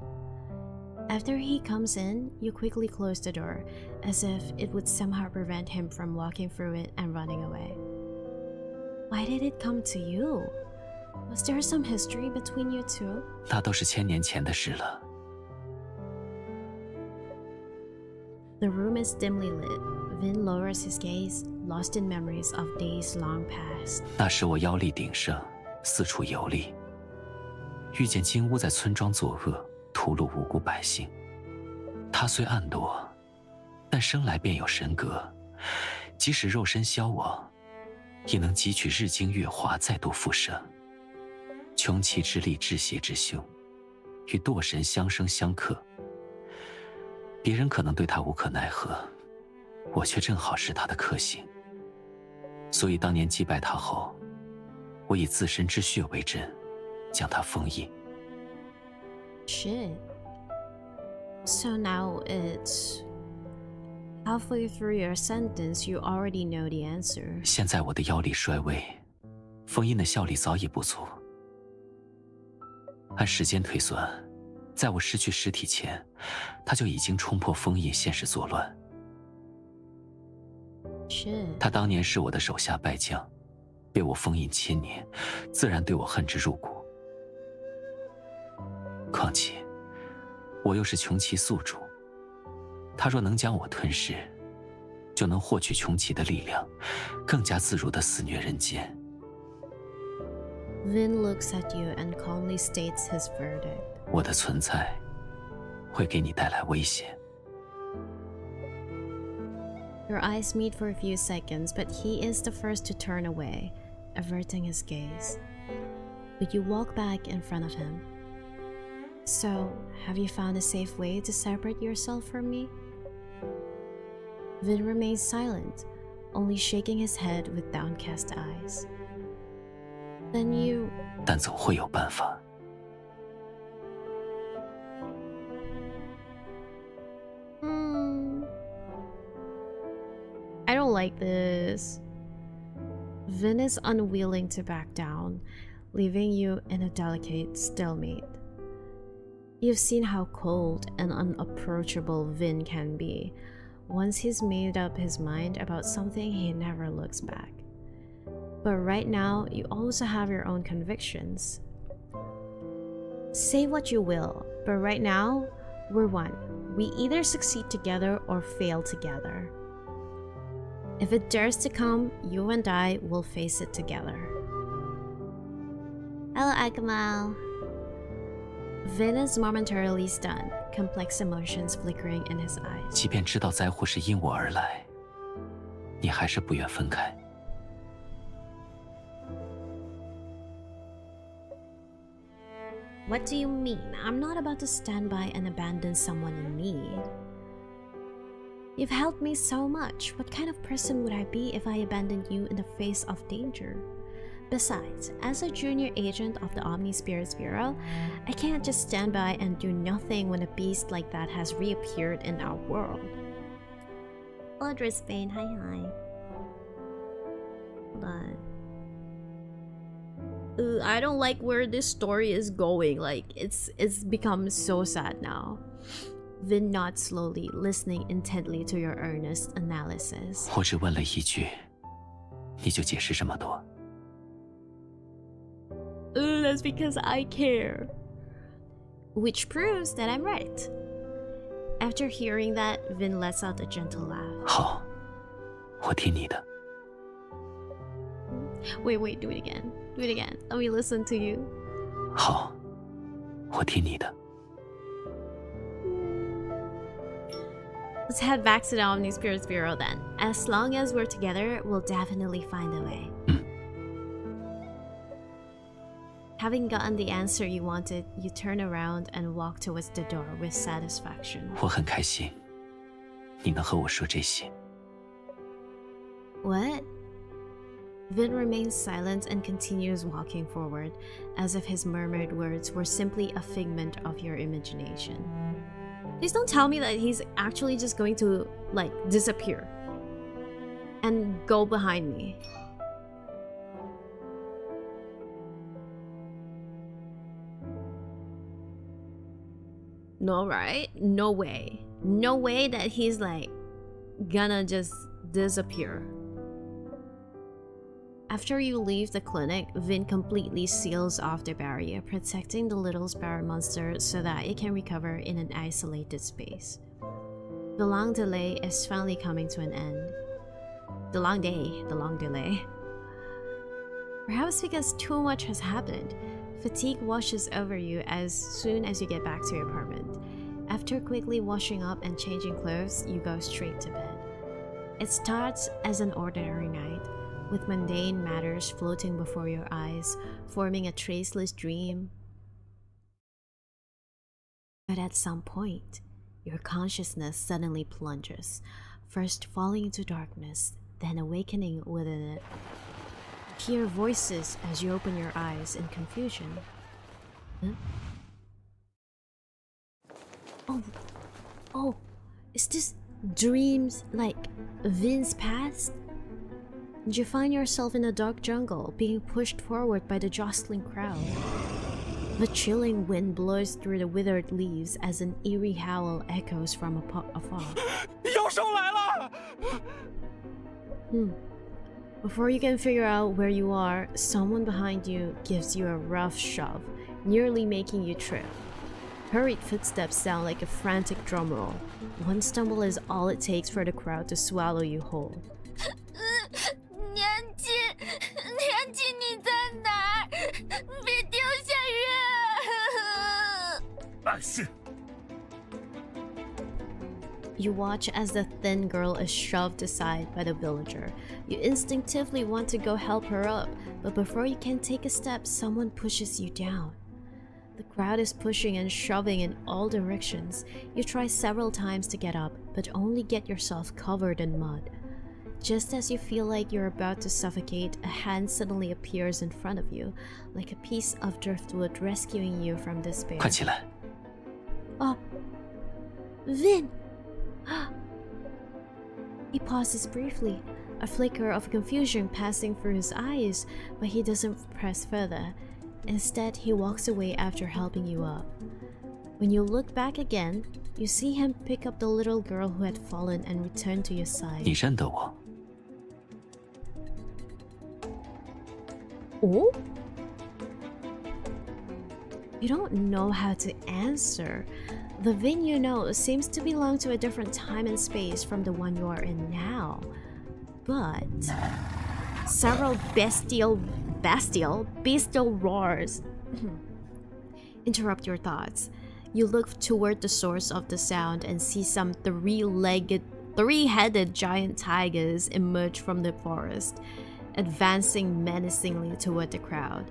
After he comes in, you quickly close the door, as if it would somehow prevent him from walking through it and running away. Why did it come to you? Was there some history between you two? 那都是1000年前的事了。 The room is dimly lit. Vin lowers his gaze, lost in memories of days long past. 那时我妖力鼎盛，四处游历，遇见金乌在村庄作恶，屠戮无辜百姓。他虽暗堕，但生来便有神格，即使肉身消亡，也能汲取日精月华，再度复生。穷奇之力，治邪之凶，与堕神相生相克。别人可能对他无可奈何，我却正好是他的克星。所以当年击败他后，我以自身之血为阵，将他封印。Shit. So now it's halfway through your sentence, you already know the answer. 现在我的妖力衰微，封印的效力早已不足。按时间推算，在我失去实体前，他就已经冲破封印，现世作乱。Shit. 他当年是我的手下败将，被我封印1000年，自然对我恨之入骨。况且，我又是穷奇宿主，他若能将我吞噬，就能获取穷奇的力量，更加自如地肆虐人间。Vin looks at you and calmly states his verdict. 我的存在会给你带来危险。 Your eyes meet for a few seconds, but he is the first to turn away, averting his gaze. But you walk back in front of him. So, have you found a safe way to separate yourself from me? Vin remains silent, only shaking his head with downcast eyes. Then you... 但总会有办法。 I don't like this. Vin is unwilling to back down, leaving you in a delicate stalemate. You've seen how cold and unapproachable Vin can be. Once he's made up his mind about something, he never looks back. But right now, you also have your own convictions. Say what you will, but right now, we're one. We either succeed together or fail together. If it dares to come, you and I will face it together. Hello, Akmal. Vin is momentarily stunned, complex emotions flickering in his eyes. 即便知道灾祸是因我而来，你还是不愿分开。 What do you mean? I'm not about to stand by and abandon someone in need. You've helped me so much. What kind of person would I be if I abandoned you in the face of danger? Besides, as a junior agent of the Omni Spirits Bureau, I can't just stand by and do nothing when a beast like that has reappeared in our world. Audrey Spain, hi. Hold on. I don't like where this story is going. Like, it's become so sad now. Vin nods slowly, listening intently to your earnest analysis. 我只问了一句，你就解释这么多。 That's because I care. Which proves that I'm right. After hearing that, Vin lets out a gentle laugh. 好，我听你的。 Wait, do it again. Do it again. Let me listen to you. 好，我听你的。 Let's head back to the Omni Spirits Bureau then. As long as we're together, we'll definitely find a way. Having gotten the answer you wanted, you turn around and walk towards the door with satisfaction. 我很开心，你能和我说这些。 What? Vin remains silent and continues walking forward, as if his murmured words were simply a figment of your imagination. Please don't tell me that he's actually just going to, like, disappear and go behind me. No, right? No way. No way that he's, like, gonna just disappear. After you leave the clinic, Vin completely seals off the barrier, protecting the little sparrow monster so that it can recover in an isolated space. The long delay is finally coming to an end. The long delay. Perhaps because too much has happened, fatigue washes over you as soon as you get back to your apartment. After quickly washing up and changing clothes, you go straight to bed. It starts as an ordinary night, with mundane matters floating before your eyes, forming a traceless dream. But at some point, your consciousness suddenly plunges, first falling into darkness, then awakening within it. You hear voices as you open your eyes in confusion. Huh? Oh, is this dreams like Vin's past? And you find yourself in a dark jungle, being pushed forward by the jostling crowd. The chilling wind blows through the withered leaves as an eerie howl echoes from afar. Before you can figure out where you are, someone behind you gives you a rough shove, nearly making you trip. Hurried footsteps sound like a frantic drumroll. One stumble is all it takes for the crowd to swallow you whole. 年纪你在哪儿？别掉下去！ You watch as the thin girl is shoved aside by the villager. You instinctively want to go help her up, but before you can take a step, someone pushes you down. The crowd is pushing and shoving in all directions. You try several times to get up, but only get yourself covered in mud. Just as you feel like you're about to suffocate, a hand suddenly appears in front of you, like a piece of driftwood rescuing you from despair. 快起来！ Oh, Vin! He pauses briefly, a flicker of confusion passing through his eyes, but he doesn't press further. Instead, he walks away after helping you up. When you look back again, you see him pick up the little girl who had fallen and return to your side. 你认得我？ Oh? You don't know how to answer. The Vin you know seems to belong to a different time and space from the one you are in now. But several bestial roars interrupt your thoughts. You look toward the source of the sound and see some three-headed giant tigers emerge from the forest, advancing menacingly toward the crowd.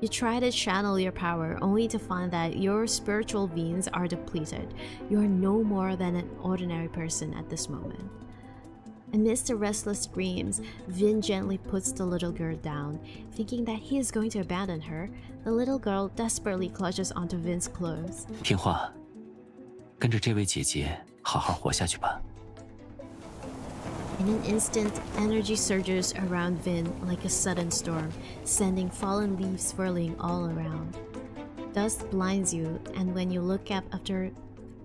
You try to channel your power only to find that your spiritual veins are depleted. You are no more than an ordinary person at this moment. Amidst the restless screams, Vin gently puts the little girl down. Thinking that he is going to abandon her, the little girl desperately clutches onto Vin's clothes. 听话，跟着这位姐姐好好活下去吧。 In an instant, energy surges around Vin like a sudden storm, sending fallen leaves swirling all around. Dust blinds you, and when you look up after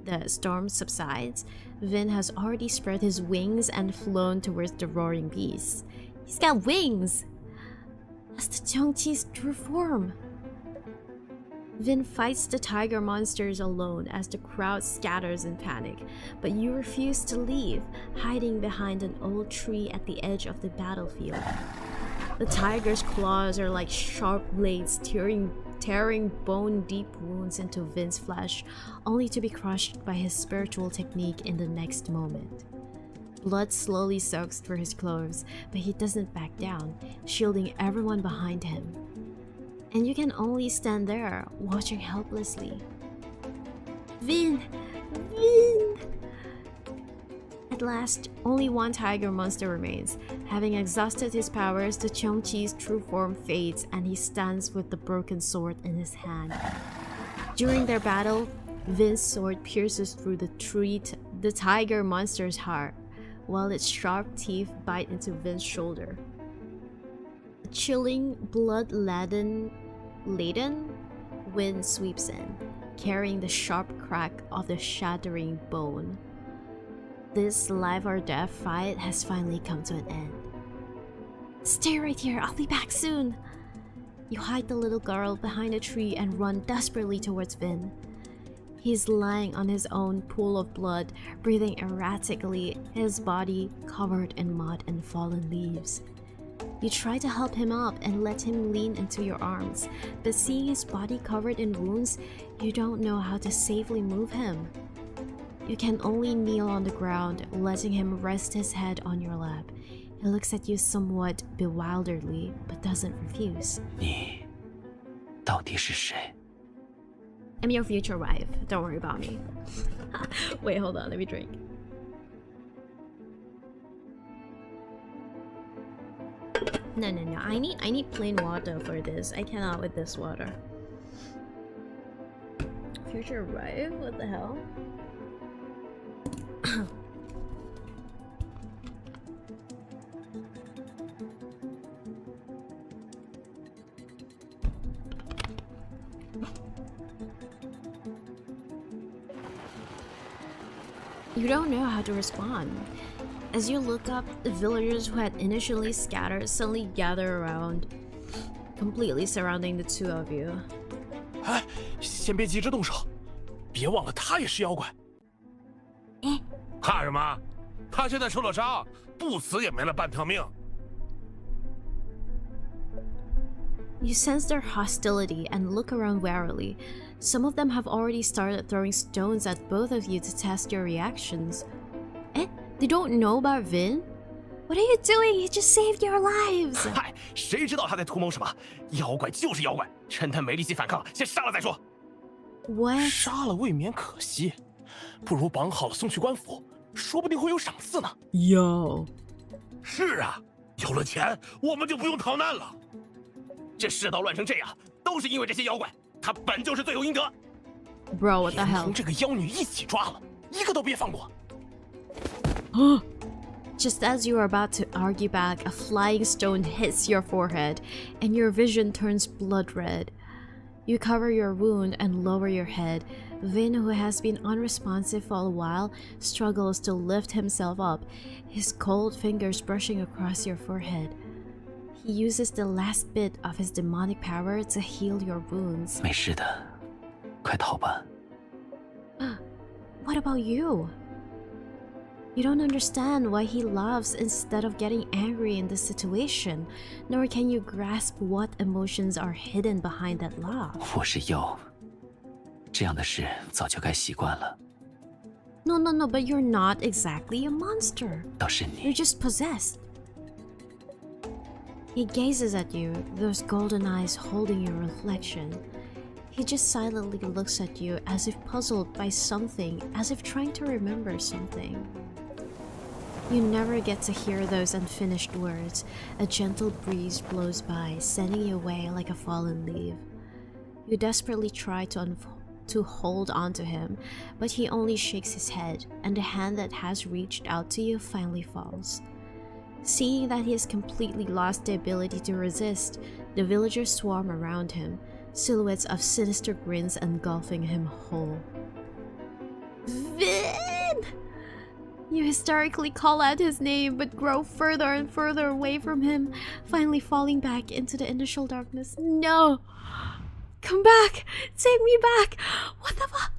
the storm subsides, Vin has already spread his wings and flown towards the roaring beasts. He's got wings! That's the Chongqi's true form. Vin fights the tiger monsters alone as the crowd scatters in panic, but you refuse to leave, hiding behind an old tree at the edge of the battlefield. The tiger's claws are like sharp blades tearing bone-deep wounds into Vin's flesh, only to be crushed by his spiritual technique in the next moment. Blood slowly soaks through his clothes, but he doesn't back down, shielding everyone behind him. And you can only stand there, watching helplessly. Vin! Vin! At last, only one tiger monster remains. Having exhausted his powers, the Cheongchi's true form fades and he stands with the broken sword in his hand. During their battle, Vin's sword pierces through the tiger monster's heart, while its sharp teeth bite into Vin's shoulder. A chilling, blood-laden wind sweeps in, carrying the sharp crack of the shattering bone. This life or death fight has finally come to an end. Stay right here, I'll be back soon! You hide the little girl behind a tree and run desperately towards Vin. He's lying on his own pool of blood, breathing erratically, his body covered in mud and fallen leaves. You try to help him up and let him lean into your arms, but seeing his body covered in wounds, you don't know how to safely move him. You can only kneel on the ground, letting him rest his head on your lap. He looks at you somewhat bewilderedly, but doesn't refuse. 你到底是谁? I'm your future wife. Don't worry about me. Wait, hold on. Let me drink. No. I need plain water for this. I cannot with this water. Future wife? What the hell? You don't know how to respond. As you look up, the villagers who had initially scattered suddenly gather around, completely surrounding the two of you. 哎，先别急着动手，别忘了他也是妖怪。哎，怕什么？他现在受了伤，不死也没了半条命。You sense their hostility and look around warily. Some of them have already started throwing stones at both of you to test your reactions. Eh? They don't know about Vin? What are you doing? He just saved your lives! 嗨，谁知道他在图谋什么？妖怪就是妖怪，趁他没力气反抗，先杀了再说。What? 杀了未免可惜，不如绑好了送去官府，说不定会有赏赐呢。Yo. 是啊，有了钱，我们就不用逃难了。这世道乱成这样，都是因为这些妖怪，他本就是罪有应得。Bro, what the 连 hell? 同这个妖女一起抓了，一个都别放过。Just as you are about to argue back, a flying stone hits your forehead, and your vision turns blood red. You cover your wound and lower your head. Vin, who has been unresponsive for a while, struggles to lift himself up, his cold fingers brushing across your forehead. He uses the last bit of his demonic power to heal your wounds. 没事的，快逃吧。 What about you? You don't understand why he loves instead of getting angry in this situation, nor can you grasp what emotions are hidden behind that love. 我是妖，这样的事早就该习惯了。 No, but you're not exactly a monster. 倒是你 You're just possessed. He gazes at you, those golden eyes holding your reflection. He just silently looks at you as if puzzled by something, as if trying to remember something. You never get to hear those unfinished words. A gentle breeze blows by, sending you away like a fallen leaf. You desperately try to hold on to him, but he only shakes his head, and the hand that has reached out to you finally falls. Seeing that he has completely lost the ability to resist, the villagers swarm around him, silhouettes of sinister grins engulfing him whole. Vin! You hysterically call out his name, but grow further and further away from him, finally falling back into the initial darkness. No! Come back! Take me back! What the fuck?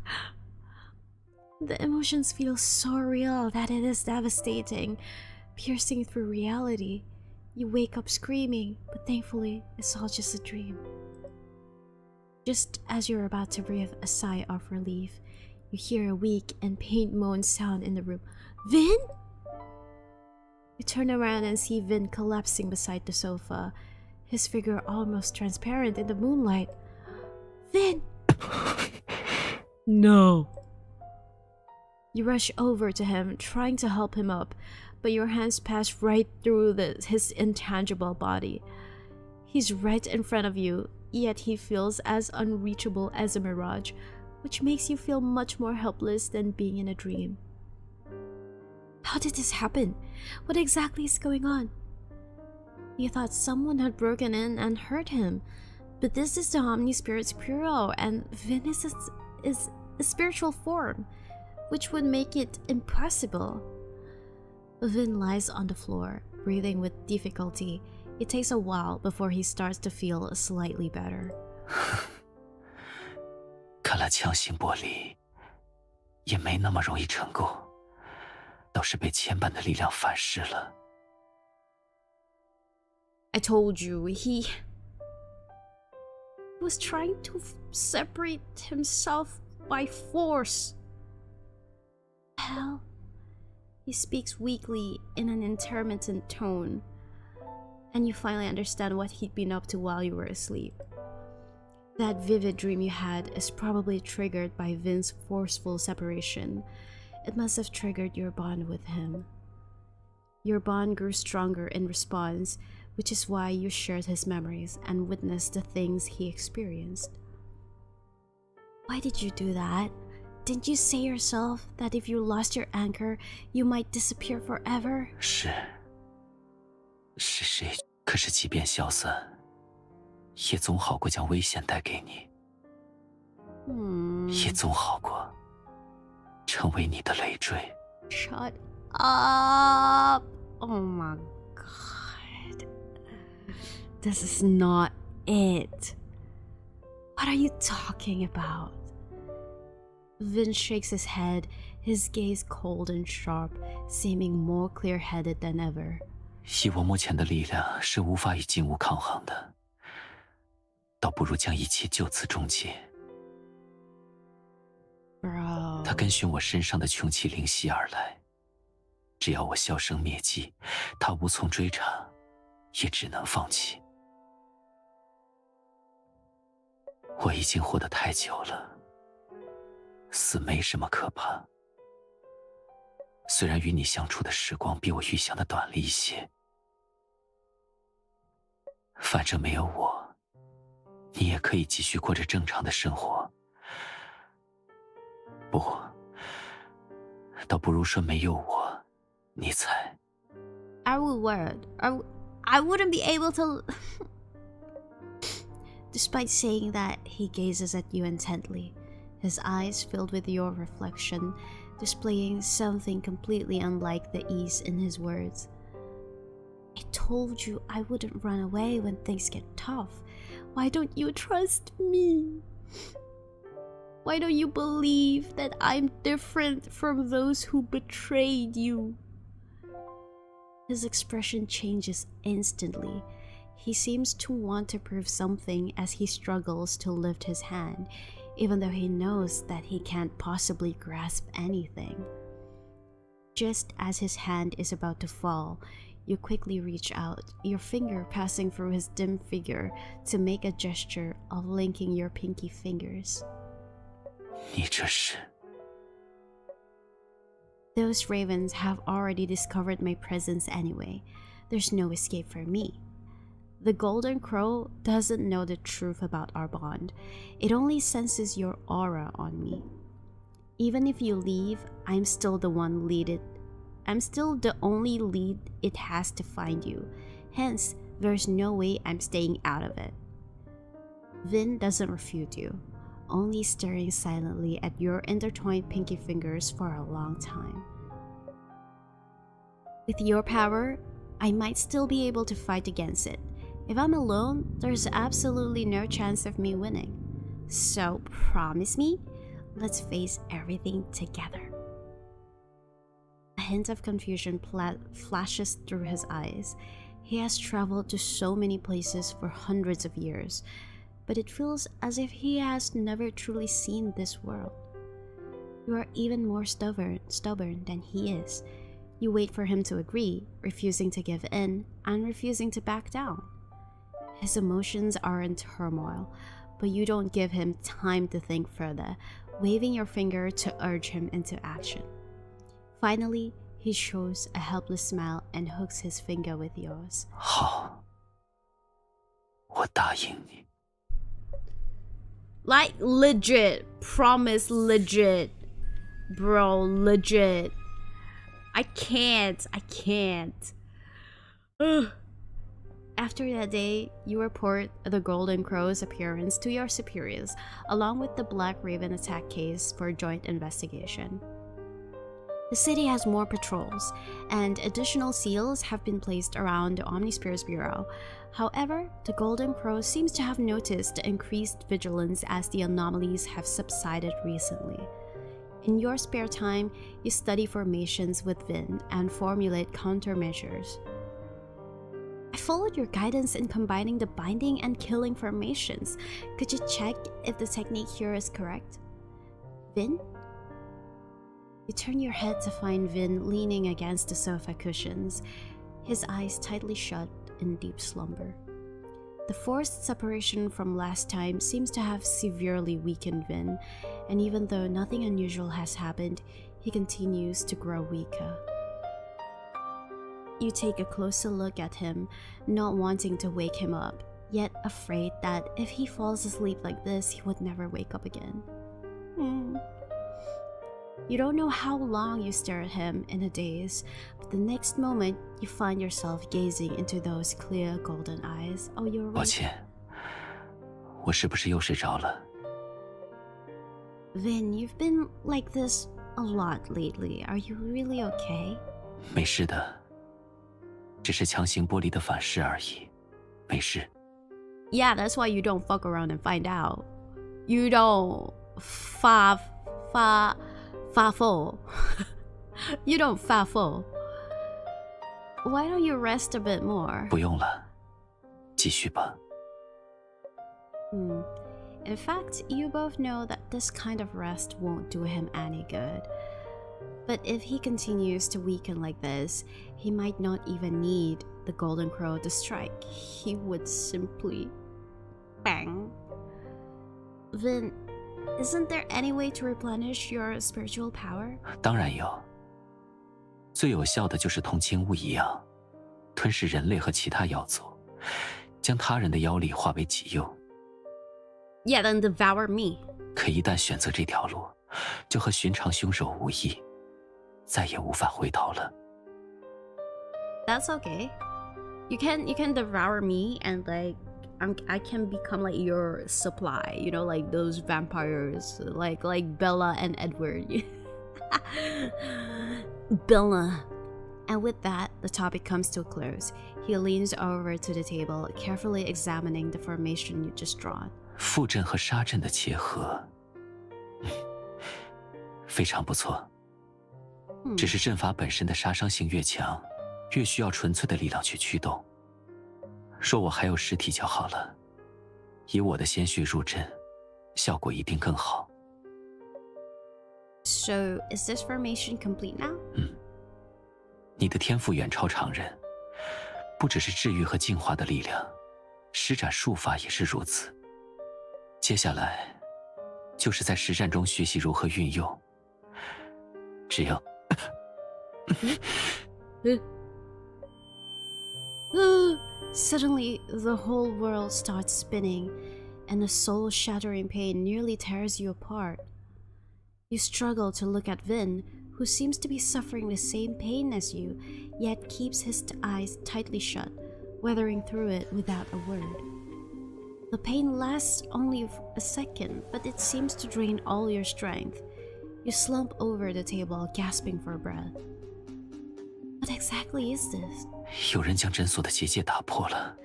The emotions feel so real that it is devastating, piercing through reality. You wake up screaming, but thankfully, it's all just a dream. Just as you're about to breathe a sigh of relief, you hear a weak and pain-moaned sound in the room. Vin? You turn around and see Vin collapsing beside the sofa, his figure almost transparent in the moonlight. Vin! No. You rush over to him, trying to help him up, but your hands pass right through his intangible body. He's right in front of you, yet he feels as unreachable as a mirage, which makes you feel much more helpless than being in a dream. How did this happen? What exactly is going on? You thought someone had broken in and hurt him, but this is the Omni Spirit's Bureau, and Vynnussy is a spiritual form, which would make it impossible. Vyn lies on the floor, breathing with difficulty. It takes a while before he starts to feel slightly better. 看来强行剥离也没那么容易成功，都是被牵绊的力量反噬了。 I told you, he was trying to separate himself by force. Hell, he speaks weakly in an intermittent tone, and you finally understand what he'd been up to while you were asleep. That vivid dream you had is probably triggered by Vin's forceful separation. It must have triggered your bond with him. Your bond grew stronger in response, which is why you shared his memories and witnessed the things he experienced. Why did you do that? Didn't you say yourself that if you lost your anchor, you might disappear forever? 是，可是即便消散，也总好过将危险带给你。也总好过成为你的累赘。 Shut up! Oh my god. This is not it. What are you talking about? Vin shakes his head, his gaze cold and sharp, seeming more clear-headed than ever. 以我目前的力量是无法与静物抗衡的，倒不如将一切就此终结。 Bro. 他跟循我身上的穷气灵犀而来，只要我销声灭迹，他无从追查，也只能放弃。我已经活得太久了，死没什么可怕。虽然与你相处的时光比我预想的短了一些，反正没有我，你也可以继续过着正常的生活。不，倒不如说没有我，你猜 I would worry. I wouldn't be able to... Despite saying that, he gazes at you intently, his eyes filled with your reflection, displaying something completely unlike the ease in his words. I told you I wouldn't run away when things get tough. Why don't you trust me? Why don't you believe that I'm different from those who betrayed you? His expression changes instantly. He seems to want to prove something as he struggles to lift his hand, even though he knows that he can't possibly grasp anything. Just as his hand is about to fall, you quickly reach out, your finger passing through his dim figure to make a gesture of linking your pinky fingers. 你这是 Those ravens have already discovered my presence anyway. There's no escape for me. The golden crow doesn't know the truth about our bond. It only senses your aura on me. Even if you leave, I'm still the one lead. I'm still the only lead it has to find you. Hence, there's no way I'm staying out of it. Vin doesn't refute you, only staring silently at your intertwined pinky fingers for a long time. With your power, I might still be able to fight against it. If I'm alone, there's absolutely no chance of me winning. So promise me, let's face everything together. A hint of confusion flashes through his eyes. He has traveled to so many places for hundreds of years, but it feels as if he has never truly seen this world. You are even more stubborn than he is. You wait for him to agree, refusing to give in and refusing to back down. His emotions are in turmoil, but you don't give him time to think further, waving your finger to urge him into action. Finally, he shows a helpless smile and hooks his finger with yours. 好，我答应你。 Like legit, promise legit, bro, legit. I can't. Ugh. After that day, you report the Golden Crow's appearance to your superiors, along with the Black Raven attack case for joint investigation. The city has more patrols, and additional seals have been placed around the Omnisphere's bureau. However, the Golden Crow seems to have noticed increased vigilance as the anomalies have subsided recently. In your spare time, you study formations with Vyn and formulate countermeasures. I followed your guidance in combining the binding and killing formations. Could you check if the technique here is correct? Vyn? You turn your head to find Vyn leaning against the sofa cushions, his eyes tightly shut in deep slumber. The forced separation from last time seems to have severely weakened Vyn, and even though nothing unusual has happened, he continues to grow weaker. You take a closer look at him, not wanting to wake him up, yet afraid that if he falls asleep like this, he would never wake up again. You don't know how long you stare at him in a daze, but the next moment you find yourself gazing into those clear golden eyes. Oh, you're right. 抱歉，我是不是又睡着了？ Vyn, you've been like this a lot lately. Are you really okay? 没事的，只是强行剥离的反噬而已，没事。 Yeah, that's why you don't fuck around and find out. You don't fa-fo. You don't fa-fo. Why don't you rest a bit more? 不用了，继续吧。In fact, you both know that this kind of rest won't do him any good. But if he continues to weaken like this, he might not even need the Golden Crow to strike. He would simply bang. Vyn, isn't there any way to replenish your spiritual power? 当然有。最有效的就是同轻物一样，吞噬人类和其他妖族，将他人的妖力化为己用。 Yeah, then devour me. 可一旦选择这条路，就和寻常凶手无异，再也无法回头了。 That's okay. You can devour me and like I can become like your supply, you know, like those vampires, like Bella and Edward. Bella. And with that, the topic comes to a close. He leans over to the table, carefully examining the formation you just drawn. 副阵和杀阵的结合，非常不错。只是阵法本身的杀伤性越强，越需要纯粹的力量去驱动。若我还有实体就好了，以我的鲜血入阵，效果一定更好。So, is this formation complete now? 你的天赋远超常人，不只是治愈和净化的力量，施展术法也是如此。接下来，就是在实战中学习如何运用。只有Suddenly, the whole world starts spinning, and a soul-shattering pain nearly tears you apart. You struggle to look at Vyn, who seems to be suffering the same pain as you, yet keeps his eyes tightly shut, weathering through it without a word. The pain lasts only a second, but it seems to drain all your strength. You slump over the table, gasping for breath. What exactly is this? 有人将诊所的结界打破了。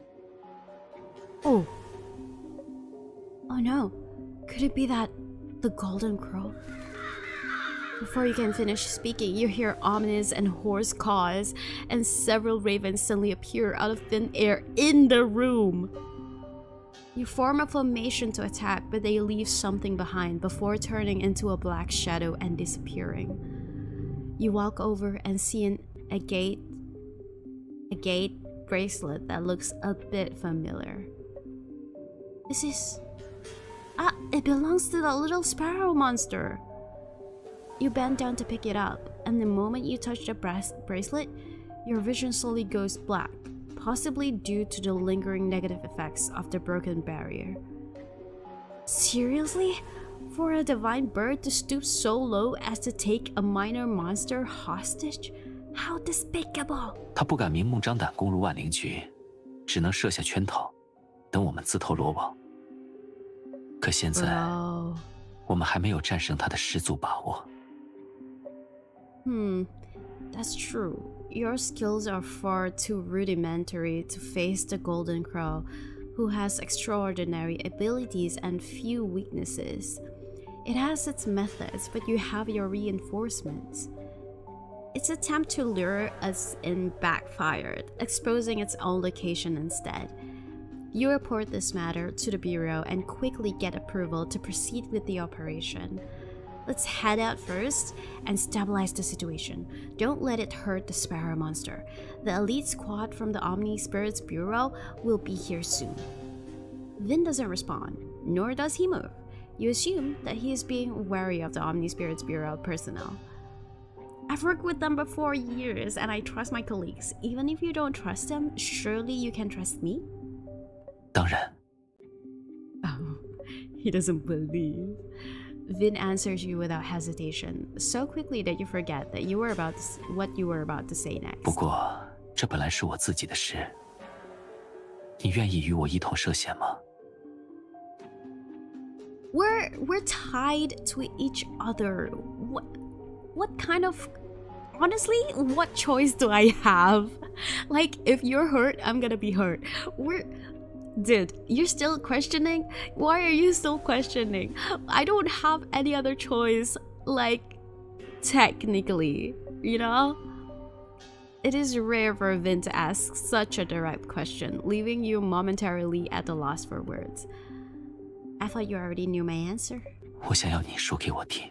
Oh no. Could it be that the Golden Crow? Before you can finish speaking, you hear ominous and hoarse caws, and several ravens suddenly appear out of thin air in the room. You form a formation to attack, but they leave something behind before turning into a black shadow and disappearing. You walk over and see a gate bracelet that looks a bit familiar. It belongs to that little sparrow monster. You bend down to pick it up, and the moment you touch the bracelet, your vision slowly goes black, possibly due to the lingering negative effects of the broken barrier. Seriously? For a divine bird to stoop so low as to take a minor monster hostage? How despicable! 他不敢明目张胆攻入万灵局，只能设下圈套，等我们自投罗网。可现在，我们还没有战胜他的十足把握。That's true. Your skills are far too rudimentary to face the Golden Crow, who has extraordinary abilities and few weaknesses. It has its methods, but you have your reinforcements. Its attempt to lure us in backfired, exposing its own location instead. You report this matter to the Bureau and quickly get approval to proceed with the operation. Let's head out first and stabilize the situation. Don't let it hurt the Sparrow Monster. The elite squad from the Omni Spirits Bureau will be here soon. Vin doesn't respond, nor does he move. You assume that he is being wary of the Omni Spirits Bureau personnel. I've worked with them for years and I trust my colleagues. Even if you don't trust them, surely you can trust me? 当然。 Oh, he doesn't believe. Vin answers you without hesitation, so quickly that you forget that what you were about to say next. 不过，这本来是我自己的事。你愿意与我一同涉险吗？ We're tied to each other. What kind of... Honestly, what choice do I have? Like, if you're hurt, I'm gonna be hurt. Dude, you're still questioning? Why are you still questioning? I don't have any other choice, like, technically, you know? It is rare for Vin to ask such a direct question, leaving you momentarily at a loss for words. I thought you already knew my answer. 我想要你说给我听。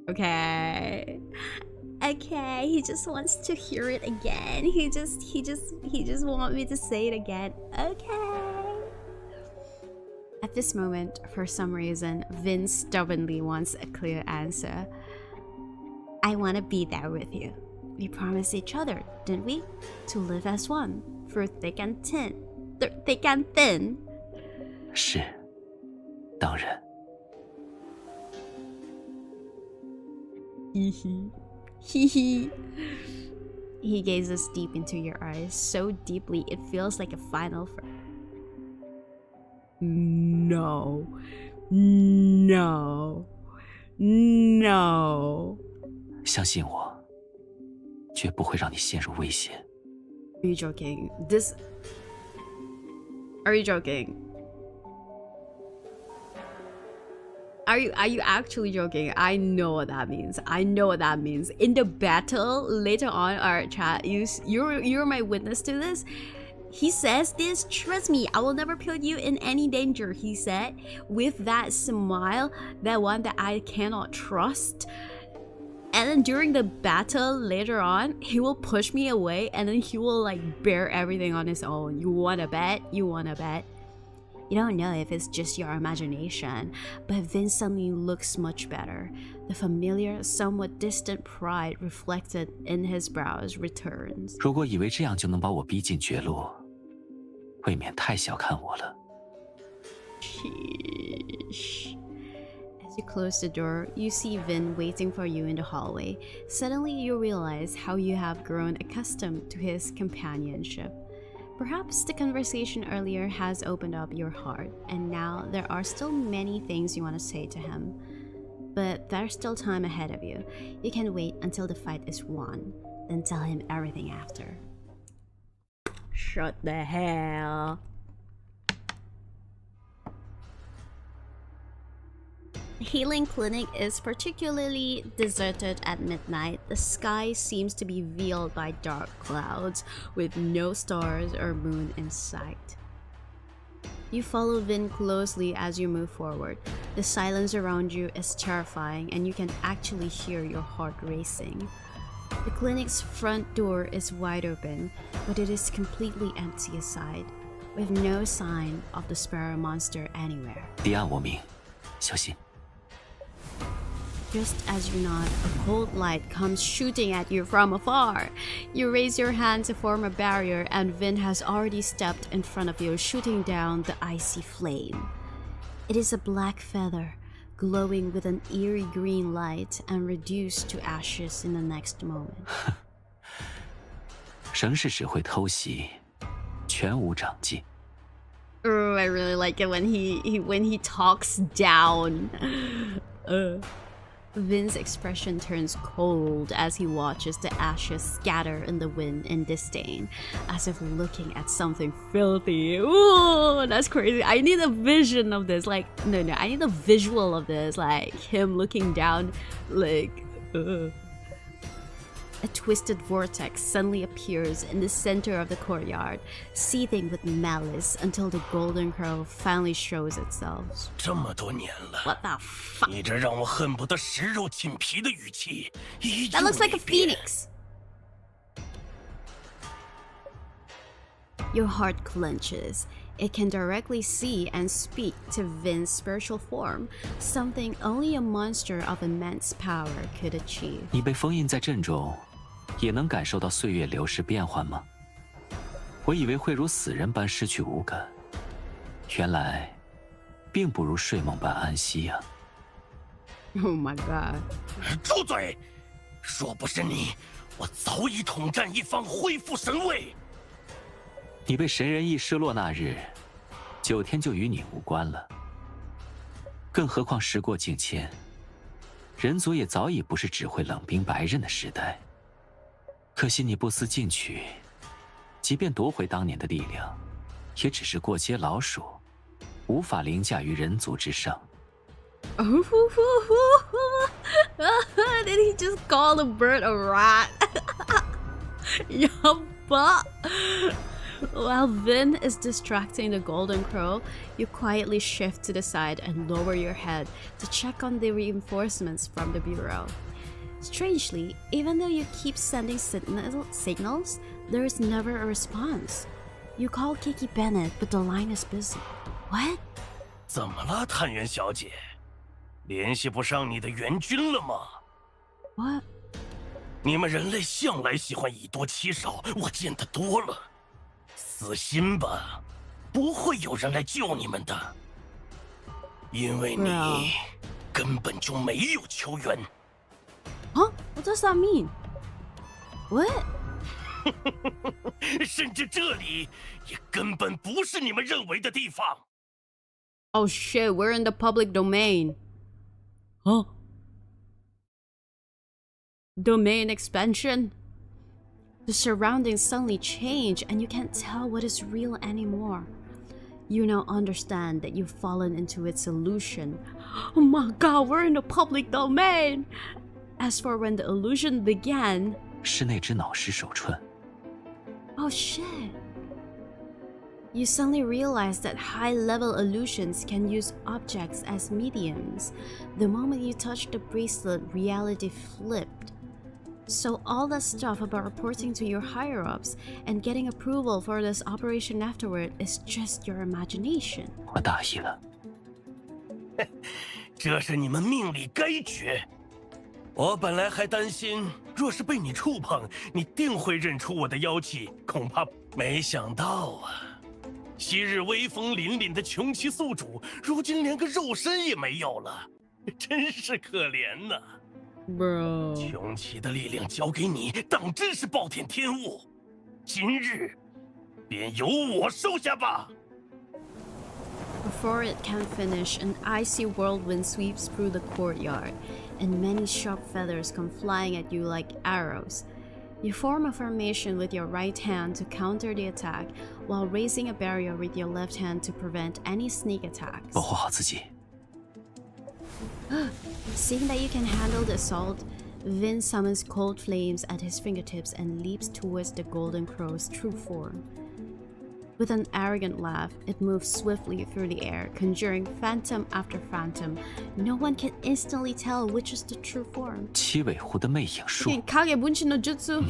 Okay, he just wants to hear it again. He just wants me to say it again. Okay. At this moment, for some reason, Vin stubbornly wants a clear answer. I want to be there with you. We promised each other, didn't we? To live as one, through thick and thin. Thick and thin. 是，当然。 He gazes deep into your eyes, so deeply it feels like a final No. No. No. 相信我，绝不会让你陷入危险。 Are you joking? Are you joking? Are you actually joking? I know what that means. I know what that means. In the battle later on, our chat, you're my witness to this. He says this, trust me, I will never put you in any danger, he said, with that smile, that one that I cannot trust. And then during the battle later on, he will push me away and then he will like bear everything on his own. You wanna bet? You wanna bet? You don't know if it's just your imagination, but Vin suddenly looks much better. The familiar, somewhat distant pride reflected in his brows returns. 如果以为这样就能把我逼进绝路，未免太小看我了。 Sheesh. As you close the door, you see Vin waiting for you in the hallway. Suddenly you realize how you have grown accustomed to his companionship. Perhaps the conversation earlier has opened up your heart, and now there are still many things you want to say to him. But there's still time ahead of you. You can wait until the fight is won, then tell him everything after. Shut the hell. The healing clinic is particularly deserted at midnight. The sky seems to be veiled by dark clouds, with no stars or moon in sight. You follow Vin closely as you move forward. The silence around you is terrifying, and you can actually hear your heart racing. The clinic's front door is wide open, but it is completely empty inside, with no sign of the Sparrow Monster anywhere. 敌暗我明，小心。Just as you nod, a cold light comes shooting at you from afar. You raise your hand to form a barrier, and Vyn has already stepped in front of you, shooting down the icy flame. It is a black feather, glowing with an eerie green light and reduced to ashes in the next moment. 仍是只会偷袭，全无长进。 Oh, I really like it when he talks down. Vyn's expression turns cold as he watches the ashes scatter in the wind in disdain, as if looking at something filthy. Ooh, that's crazy. I need a vision of this. Like, no, I need a visual of this. Like, him looking down, like, A twisted vortex suddenly appears in the center of the courtyard, seething with malice until the golden crow finally shows itself. 这么多年了 What the fuck? 你这让我恨不得食肉寝皮的语气，依旧 That looks like a 没变 phoenix. Your heart clenches. It can directly see and speak to Vyn's spiritual form, something only a monster of immense power could achieve. 你被封印在阵中，也能感受到岁月流逝变幻吗？我以为会如死人般失去五感，原来，并不如睡梦般安息呀。Oh my god. 住嘴！若不是你，我早已统战一方，恢复神位。 你被神人意失落那日，9天就与你无关了。更何况时过境迁，人族也早已不是只会冷兵白刃的时代。可惜你不思进取，即便夺回当年的力量，也只是过街老鼠，无法凌驾于人族之上。Did he just call the bird a rat? Yabba. While Vyn is distracting the golden crow, you quietly shift to the side and lower your head to check on the reinforcements from the bureau. Strangely, even though you keep sending signals, there is never a response. You call Kiki Bennett, but the line is busy. What? 怎么了，探员小姐？联系不上你的援军了吗？ What? 你们人类向来喜欢以多欺少，我见得多了。 死心吧，不会有人来救你们的，因为你根本就没有球员。Huh? What does that mean? What? 甚至这里也根本不是你们认为的地方。 Oh shit, we're in the public domain. Huh? Domain expansion? The surroundings suddenly change and you can't tell what is real anymore. You now understand that you've fallen into its illusion. Oh my god, we're in the public domain! As for when the illusion began... 是那只脑石手串。 Oh shit. You suddenly realize that high-level illusions can use objects as mediums. The moment you touched the bracelet, reality flipped. So all that stuff about reporting to your higher-ups and getting approval for this operation afterward is just your imagination. 我大意了。这是你们命里该绝。我本来还担心，若是被你触碰，你定会认出我的妖气。恐怕没想到啊，昔日威风凛凛的穷奇宿主，如今连个肉身也没有了，真是可怜呐。 Bro. 穷奇的力量交给你，当真是暴殄天物。今日，便由我收下吧。 Before it can finish, an icy whirlwind sweeps through the courtyard, and many sharp feathers come flying at you like arrows. You form a formation with your right hand to counter the attack, while raising a barrier with your left hand to prevent any sneak attacks. 保护好自己。 Seeing that you can handle the assault, Vyn summons cold flames at his fingertips and leaps towards the golden crow's true form. With an arrogant laugh, it moves swiftly through the air, conjuring phantom after phantom. No one can instantly tell which is the true form. 七尾狐的魅影术。 Kagebunshi no jutsu.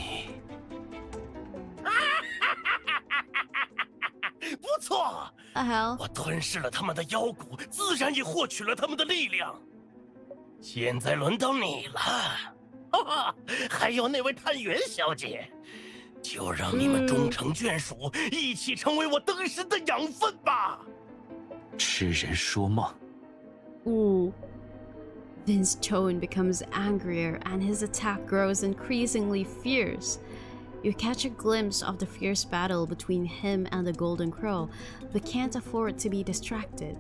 你不错， The hell? 我吞噬了他们的妖骨，自然也获取了他们的力量。现在轮到你了，哈哈，还有那位探员小姐，就让你们终成眷属，一起成为我灯神的养分吧。痴人说梦。Ooh. Vin's tone becomes angrier and his attack grows increasingly fierce. You catch a glimpse of the fierce battle between him and the Golden Crow, but can't afford to be distracted.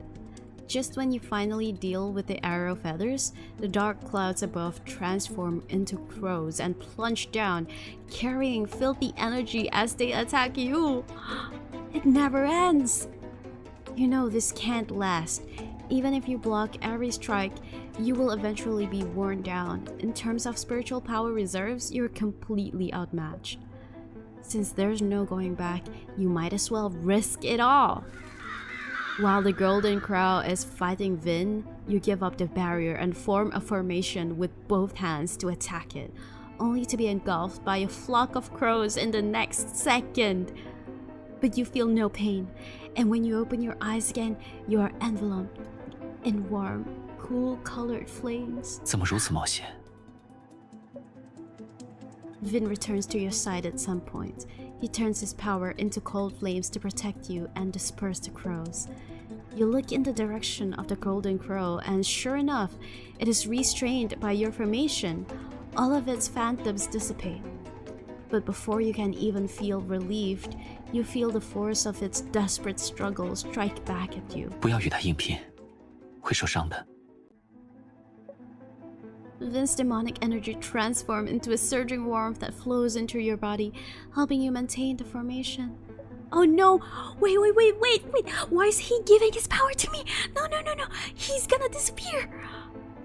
Just when you finally deal with the arrow feathers, the dark clouds above transform into crows and plunge down, carrying filthy energy as they attack you. It never ends! You know this can't last. Even if you block every strike, you will eventually be worn down. In terms of spiritual power reserves, you're completely outmatched. Since there's no going back, you might as well risk it all. While the Golden Crow is fighting Vyn, you give up the barrier and form a formation with both hands to attack it, only to be engulfed by a flock of crows in the next second. But you feel no pain, and when you open your eyes again, you are enveloped in warm, cool-colored flames. 怎么如此冒险？ Vyn returns to your side at some point. He turns his power into cold flames to protect you and disperse the crows. You look in the direction of the Golden Crow, and sure enough, it is restrained by your formation. All of its phantoms dissipate. But before you can even feel relieved, you feel the force of its desperate struggle strike back at you. 不要与他硬拼，会受伤的。 Vyn's demonic energy transforms into a surging warmth that flows into your body, helping you maintain the formation. Oh no! Wait! Why is he giving his power to me? No! He's gonna disappear!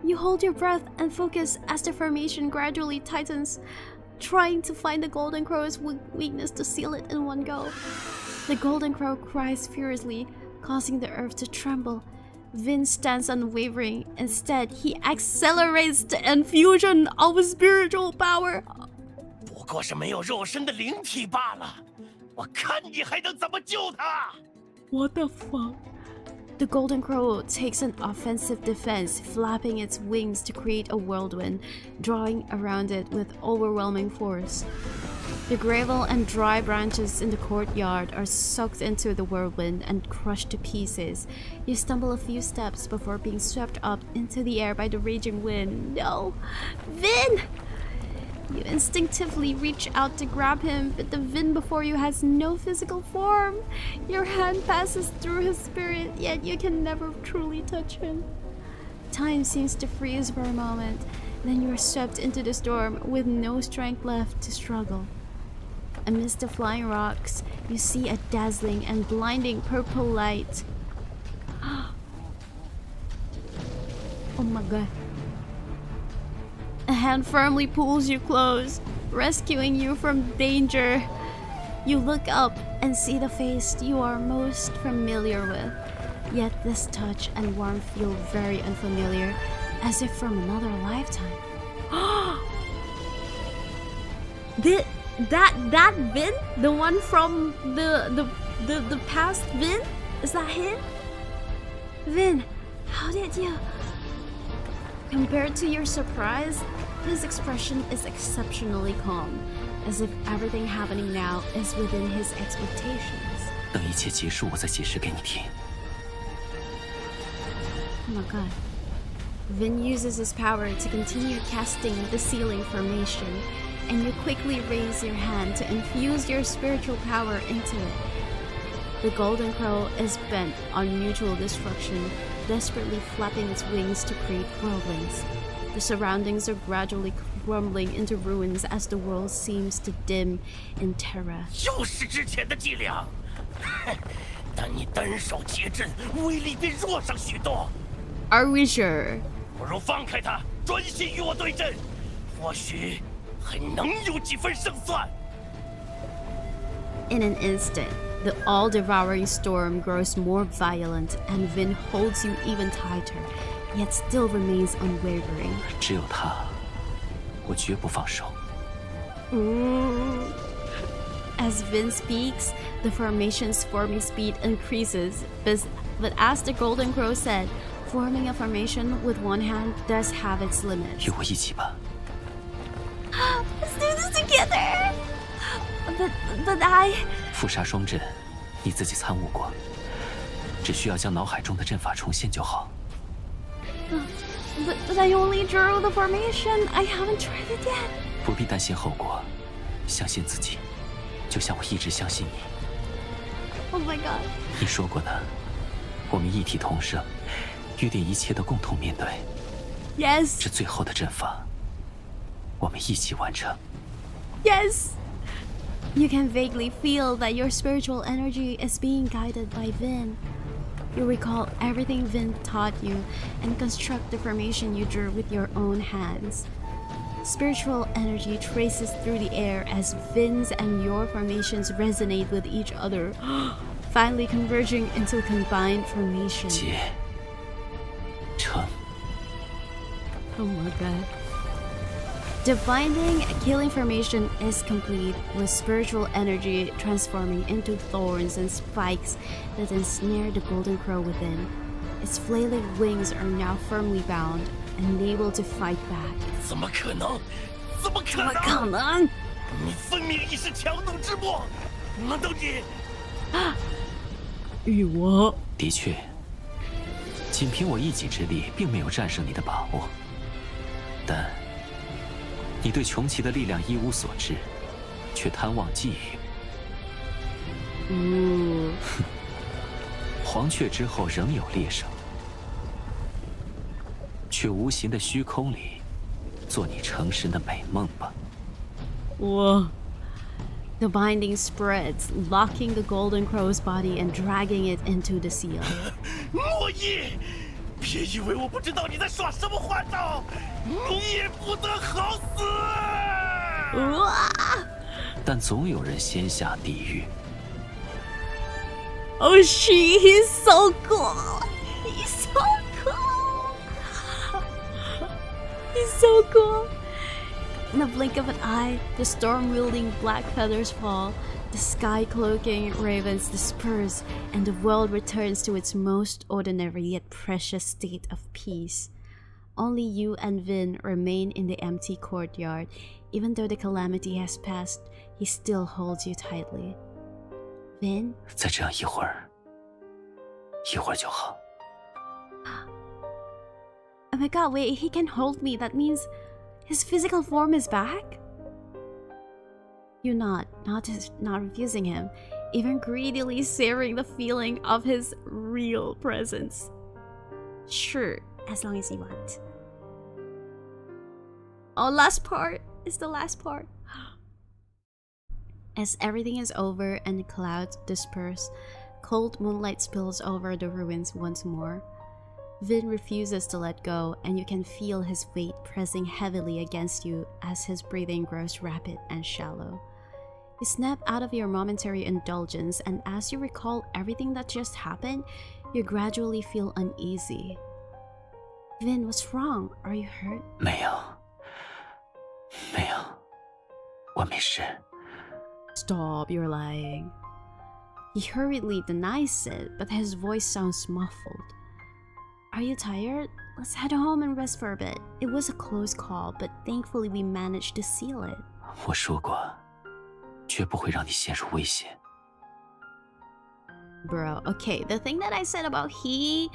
You hold your breath and focus as the formation gradually tightens, trying to find the Golden Crow's weakness to seal it in one go. The Golden Crow cries furiously, causing the earth to tremble. Vyn stands unwavering. Instead, he accelerates the infusion of spiritual power. 不过是没有肉身的灵体罢了，我看你还能怎么救他？ What the fuck? The Golden Crow takes an offensive defense, flapping its wings to create a whirlwind, drawing around it with overwhelming force. The gravel and dry branches in the courtyard are sucked into the whirlwind and crushed to pieces. You stumble a few steps before being swept up into the air by the raging wind. No! Vyn! You instinctively reach out to grab him, but the Vyn before you has no physical form. Your hand passes through his spirit, yet you can never truly touch him. Time seems to freeze for a moment, then you are swept into the storm with no strength left to struggle. Amidst the flying rocks, you see a dazzling and blinding purple light. Oh my god. A hand firmly pulls you close, rescuing you from danger. You look up and see the face you are most familiar with. Yet this touch and warmth feel very unfamiliar, as if from another lifetime. That Vyn? The one from the past Vyn? Is that him? Vyn, how did you... Compared to your surprise, his expression is exceptionally calm, as if everything happening now is within his expectations. 等一切结束，我再解释给你听。 Oh my god. Vyn uses his power to continue casting the sealing formation, and you quickly raise your hand to infuse your spiritual power into it. The Golden Crow is bent on mutual destruction, desperately flapping its wings to create whirlwinds. The surroundings are gradually crumbling into ruins as the world seems to dim in terror. 又是之前的伎俩，但你单手结阵，威力便弱上许多。 Are we sure? 不如放开他，专心与我对阵，或许还能有几分胜算。 In an instant, the all-devouring storm grows more violent, and Vyn holds you even tighter, yet still remains unwavering. 只有他，我绝不放手。 As Vyn speaks, the formation's forming speed increases, but as the Golden Crow said, Forming a formation with one hand does have its limits. 与我一起吧。 Let's do this together. But I... 覆杀双阵，你自己参悟过，只需要将脑海中的阵法重现就好。 But I only drew the formation. I haven't tried it yet. 不必担心后果，相信自己，就像我一直相信你。 Oh my god. 你说过的，我们一体同生，约定一切都共同面对。 Yes. 这最后的阵法，我们一起完成。 Yes. You can vaguely feel that your spiritual energy is being guided by Vyn. You recall everything Vyn taught you and construct the formation you drew with your own hands. Spiritual energy traces through the air as Vyn's and your formations resonate with each other, finally converging into a combined formation. 结成。 Oh my god. The binding killing formation is complete, with spiritual energy transforming into thorns and spikes that ensnare the golden crow within. Its flailing wings are now firmly bound and able to fight back. 怎么可能？怎么可能？怎么可能？你分明已是强弩之末，难道你？与我？的确，仅凭我一己之力，并没有战胜你的把握。但你对穷奇的力量一无所知，却贪妄觊觎。黄雀之后仍有猎手，却无形的虚空里，做你成神的美梦吧。我。The binding spreads, locking the golden crow's body and dragging it into the seal. 莫伊，别以为我不知道你在耍什么花招，你也不得好死！但总有人先下地狱。 Oh, he's so cool. He's so cool. He's so cool. In the blink of an eye, the storm-wielding black feathers fall, the sky-cloaking ravens disperse, and the world returns to its most ordinary yet precious state of peace. Only you and Vyn remain in the empty courtyard. Even though the calamity has passed, he still holds you tightly. Vyn? 再这样一会儿就好。 Oh my god, wait, he can hold me. That means his physical form is back? You're not refusing him, even greedily savoring the feeling of his real presence. Sure, as long as you want. Oh, last part is the last part. As everything is over and the clouds disperse, cold moonlight spills over the ruins once more. Vyn refuses to let go, and you can feel his weight pressing heavily against you as his breathing grows rapid and shallow. You snap out of your momentary indulgence, and as you recall everything that just happened, you gradually feel uneasy. Vyn, what's wrong? Are you hurt? 没有，我没事。 Stop, you're lying. He hurriedly denies it, but his voice sounds muffled. Are you tired? Let's head home and rest for a bit. It was a close call, but thankfully we managed to seal it. 我说过，绝不会让你陷入危险。 Bro, okay, the thing that I said about he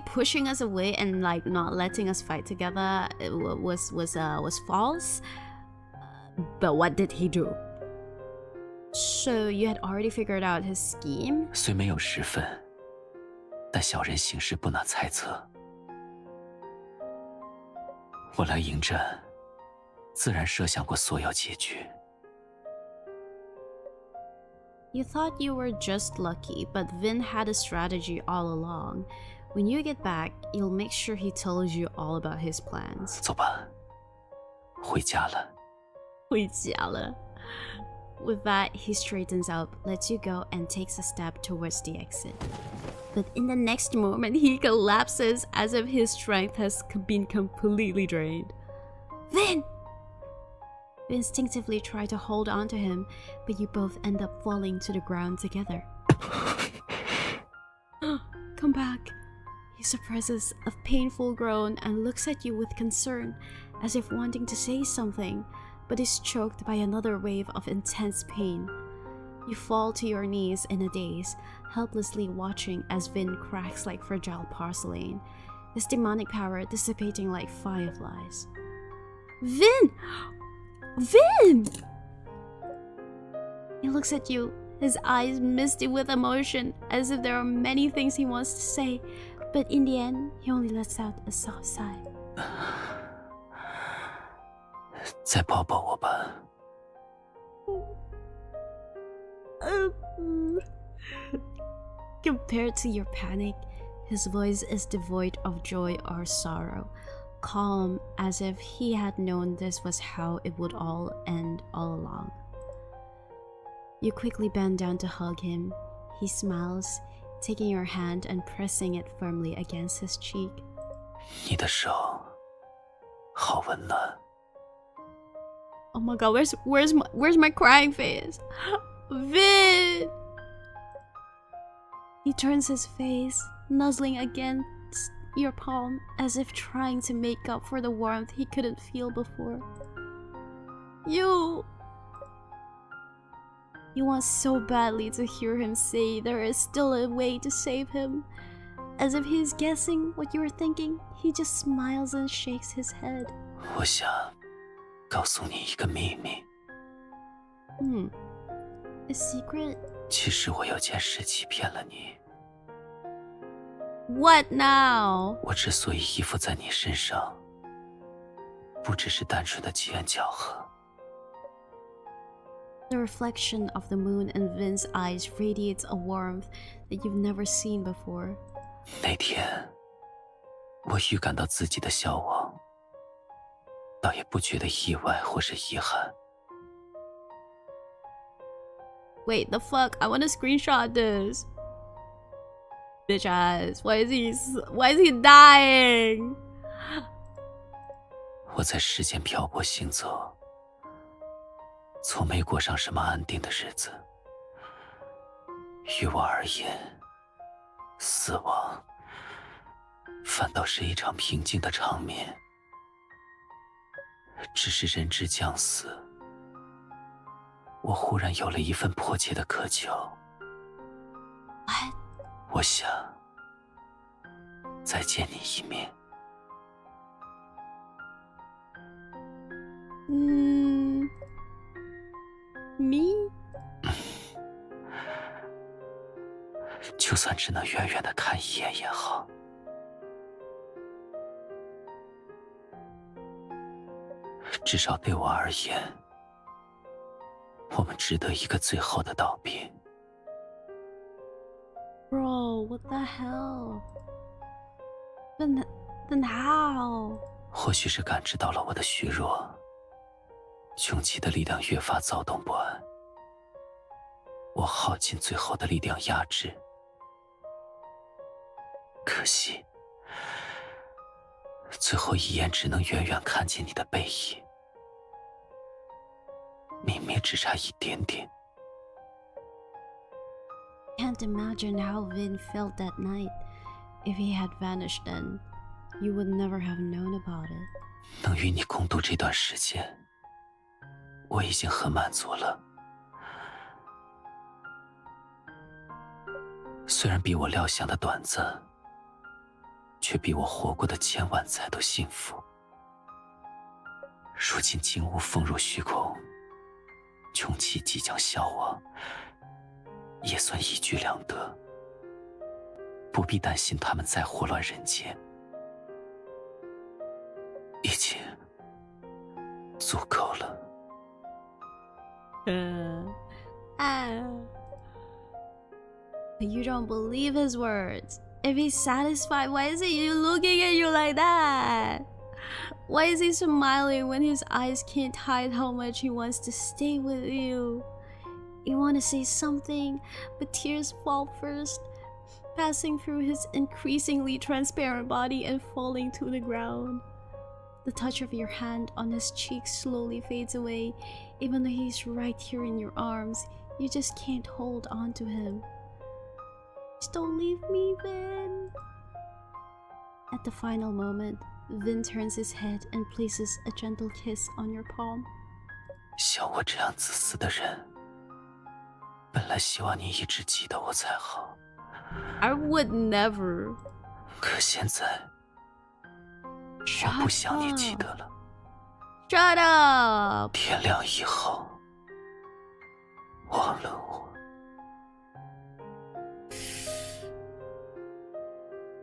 pushing us away and like not letting us fight together was false. But what did he do? So you had already figured out his scheme? 虽没有实分，但小人行事不难猜测。我来迎战，自然设想过所有结局。 You thought you were just lucky, but Vyn had a strategy all along. When you get back, you'll make sure he tells you all about his plans. 走吧，回家了。回家了。With that, he straightens up, lets you go, and takes a step towards the exit. But in the next moment, he collapses as if his strength has been completely drained. Vyn! You instinctively try to hold on to him, but you both end up falling to the ground together. Come back. He suppresses a painful groan and looks at you with concern, as if wanting to say something, but is choked by another wave of intense pain. You fall to your knees in a daze, helplessly watching as Vin cracks like fragile porcelain, his demonic power dissipating like fireflies. Vin! Vin! He looks at you, his eyes misty with emotion, as if there are many things he wants to say, but in the end, he only lets out a soft sigh. 再抱抱我吧。Compared to your panic, his voice is devoid of joy or sorrow, calm as if he had known this was how it would all end all along. You quickly bend down to hug him. He smiles, taking your hand and pressing it firmly against his cheek. 你的手好温暖。 Oh my god, where's my crying face? Vin! He turns his face, nuzzling against your palm as if trying to make up for the warmth he couldn't feel before. You want so badly to hear him say there is still a way to save him. As if he's guessing what you were thinking, he just smiles and shakes his head. 我想告诉你一个秘密。A secret? 其实我有件事欺骗了你。 What now? 我之所以依附在你身上，不只是单纯的机缘巧合。 The reflection of the moon in Vin's eyes radiates a warmth that you've never seen before. 那天，我预感到自己的消亡，倒也不觉得意外或是遗憾。 Wait, the fuck? I want to screenshot this. Bitch ass. Why is he dying? 我在世间漂泊行走，从没过上什么安定的日子。于我而言，死亡反倒是一场平静的场面。只是人之将死，我忽然有了一份迫切的渴求。 What? 我想再见你一面。Me? 就算只能远远地看一眼也好。至少对我而言，我们值得一个最后的道别。 Bro, what the hell? Then how? 或许是感知到了我的虚弱，穷奇的力量越发躁动不安。我耗尽最后的力量压制，可惜，最后一眼只能远远看见你的背影，明明只差一点点。 Can't imagine how Vin felt that night. If he had vanished then, you would never have known about it. 能与你共度这段时间，我已经很满足了。虽然比我料想的短暂，却比我活过的千万载都幸福。如今金乌封入虚空，穷奇即将消亡，也算一举两得，不必担心他们再祸乱人间。已经足够了。You don't believe his words. If he's satisfied, why is he looking at you like that? Why is he smiling when his eyes can't hide how much he wants to stay with you? You want to say something, but tears fall first, passing through his increasingly transparent body and falling to the ground. The touch of your hand on his cheek slowly fades away, even though he's right here in your arms. You just can't hold on to him. Just don't leave me, Vin. At the final moment, Vin turns his head and places a gentle kiss on your palm. 像我这样自私的人，本来希望你一直记得我才好。I would never. 可现在，我不想你记得了。Shut up. 天亮以后，忘了我。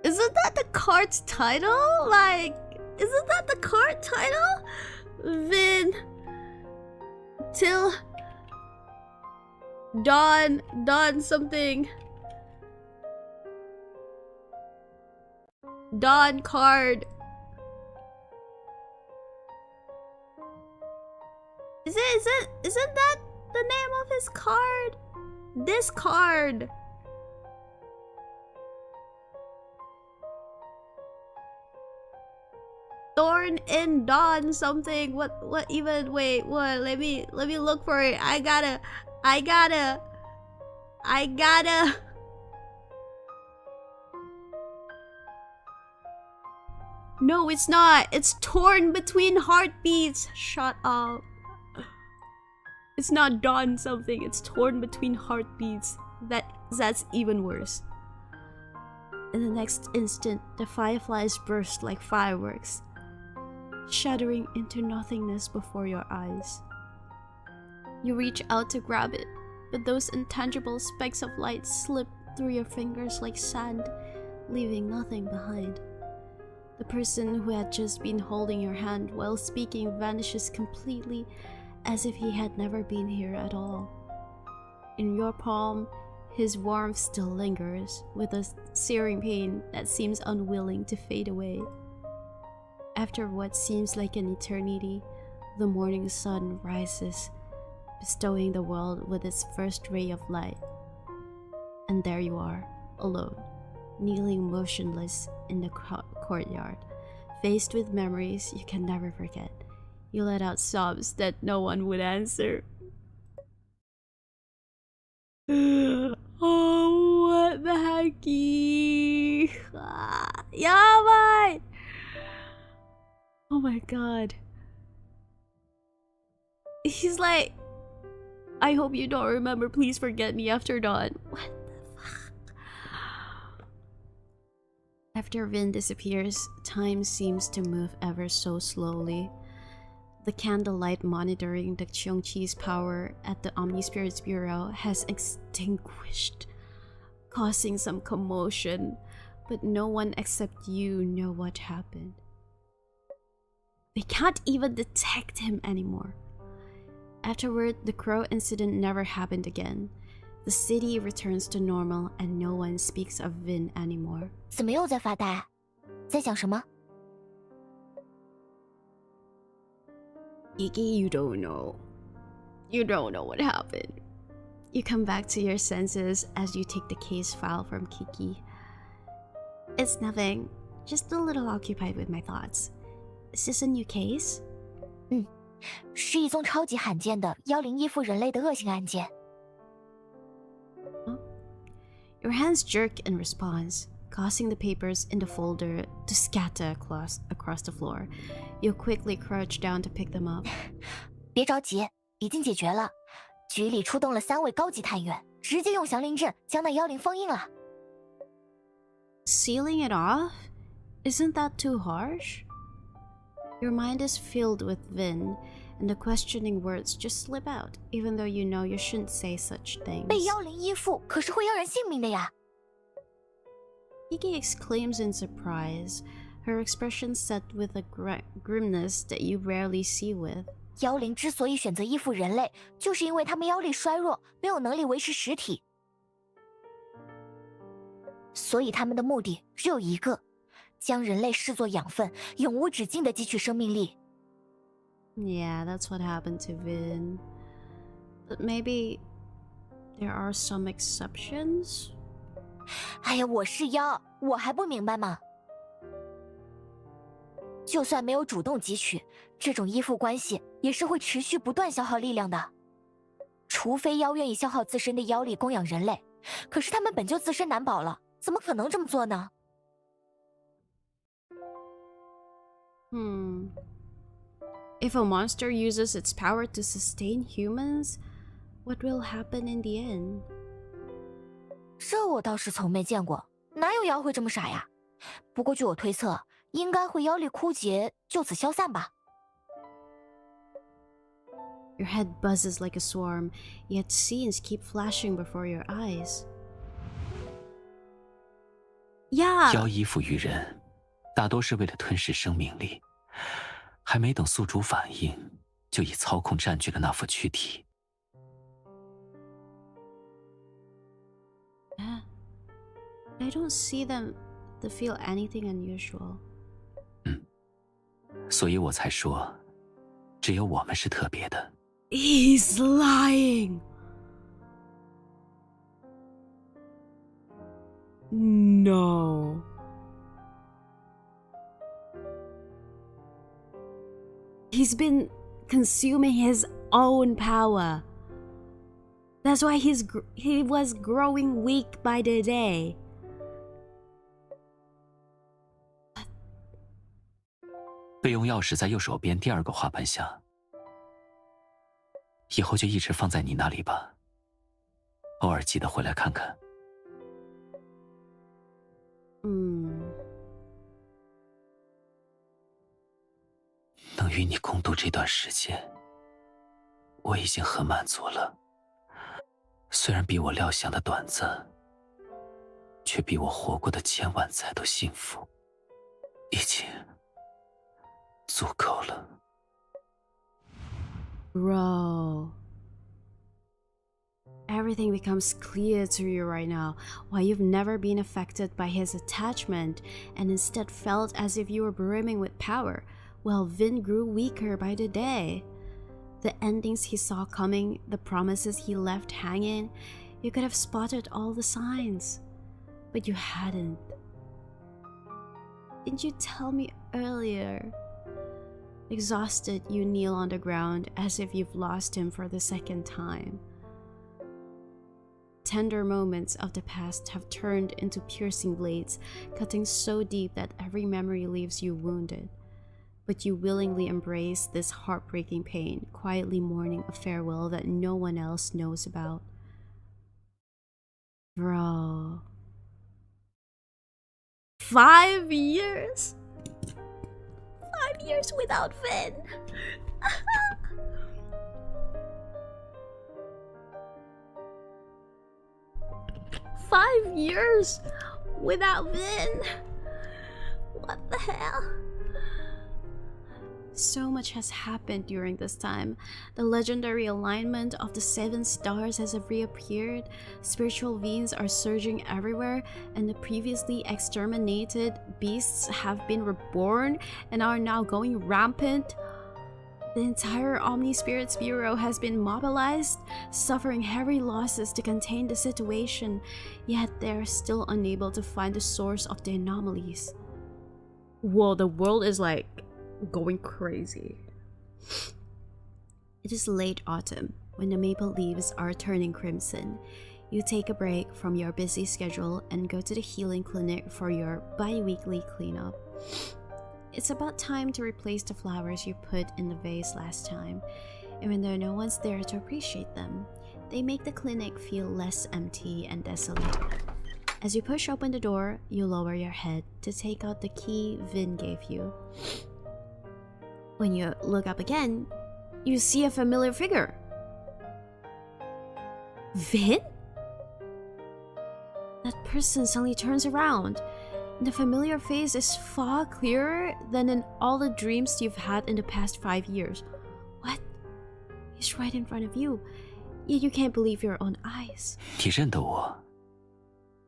Isn't that the card's title? Like, isn't that the card title? Vin till dawn something. Dawn card. Isn't that the name of his card? This card. Thorn in dawn something. What even? Wait, what? Let me look for it. I gotta. No, it's not. It's torn between heartbeats. Shut up. It's not dawn something. It's torn between heartbeats. That's even worse. In the next instant, the fireflies burst like fireworks, shattering into nothingness before your eyes. You reach out to grab it, but those intangible specks of light slip through your fingers like sand, leaving nothing behind. The person who had just been holding your hand while speaking vanishes completely, as if he had never been here at all. In your palm, his warmth still lingers, with a searing pain that seems unwilling to fade away. After what seems like an eternity, the morning sun rises, bestowing the world with its first ray of light. And there you are, alone, kneeling motionless in the courtyard, faced with memories you can never forget. You let out sobs that no one would answer. Oh, what the hecky? Yabai! Oh my god. He's like, I hope you don't remember, please forget me after dawn. What the fuck? After Vin disappears, time seems to move ever so slowly. The candlelight monitoring the Cheongchi's power at the Omnispirits Bureau has extinguished, causing some commotion, but no one except you know what happened. They can't even detect him anymore. Afterward, the crow incident never happened again. The city returns to normal and no one speaks of Vin anymore. 怎么又在发呆？在想什么？ Iki, you don't know. You don't know what happened. You come back to your senses as you take the case file from Kiki. It's nothing. Just a little occupied with my thoughts. Is this a new case? 是一宗超级罕见的10依附人类的恶性案件。 Your hands jerk in response, causing the papers in the folder to scatter across the floor. You quickly crouch down to pick them up. 别着急，已经解决了。局里出动了3位高级探员，直接用降临阵将那妖灵封印了。 Sealing it off? Isn't that too harsh? Your mind is filled with Vin, and the questioning words just slip out, even though you know you shouldn't say such things. 被妖灵依附可是会要人性命的呀！ Kiki exclaims in surprise, her expression set with a grimness that you rarely see with. 妖灵之所以选择依附人类，就是因为他们妖力衰弱，没有能力维持实体。所以他们的目的只有一个，将人类视作养分，永无止境地汲取生命力。 Yeah, that's what happened to Vin. But maybe there are some exceptions? 哎呀，我是妖，我还不明白吗？就算没有主动汲取，这种依附关系也是会持续不断消耗力量的。除非妖愿意消耗自身的妖力供养人类，可是他们本就自身难保了，怎么可能这么做呢？ If a monster uses its power to sustain humans, what will happen in the end? 这我倒是从没见过，哪有妖会这么傻呀？不过据我推测，应该会妖力枯竭，就此消散吧。Your head buzzes like a swarm, yet scenes keep flashing before your eyes. Yeah. 妖依附于人，大多是为了吞噬生命力，还没等宿主反应，就已操控占据了那副躯体。I don't see them to feel anything unusual. 所以我才说，只有我们是特别的。He's lying. No. He's been consuming his own power. That's why he was growing weak by the day. 备用钥匙在右手边第2个花盆下，以后就一直放在你那里吧。偶尔记得回来看看。能与你共度这段时间，我已经很满足了。虽然比我料想的短暂，却比我活过的千万载都幸福，已经足够了。Bro. Everything becomes clear to you right now, why you've never been affected by his attachment and instead felt as if you were brimming with power, while Vin grew weaker by the day. The endings he saw coming, the promises he left hanging, you could have spotted all the signs, but you hadn't. Didn't you tell me earlier? Exhausted, you kneel on the ground as if you've lost him for the second time. Tender moments of the past have turned into piercing blades, cutting so deep that every memory leaves you wounded. But you willingly embrace this heartbreaking pain, quietly mourning a farewell that no one else knows about. Bro. 5 years? 5 years without Vin. 5 years without Vin. What the hell? So much has happened during this time. The legendary alignment of the 7 stars has reappeared, spiritual veins are surging everywhere, and the previously exterminated beasts have been reborn and are now going rampant. The entire Omni Spirits Bureau has been mobilized, suffering heavy losses to contain the situation, yet they are still unable to find the source of the anomalies. Whoa, the world is like going crazy. It is late autumn when the maple leaves are turning crimson. You take a break from your busy schedule and go to the healing clinic for your bi-weekly cleanup. It's about time to replace the flowers you put in the vase last time, even though no one's there to appreciate them. They make the clinic feel less empty and desolate. As you push open the door, you lower your head to take out the key Vin gave you. When you look up again, you see a familiar figure. Vin? That person suddenly turns around. The familiar face is far clearer than in all the dreams you've had in the past 5 years. What? He's right in front of you, yet you can't believe your own eyes. 你认得我？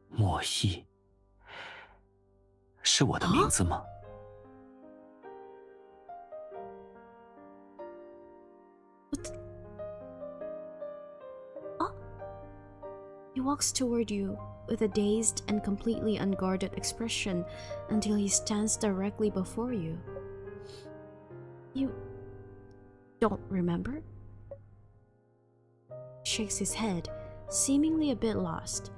莫弈，是我的名字吗？ He walks toward you with a dazed and completely unguarded expression until he stands directly before you. You don't remember? He shakes his head, seemingly a bit lost,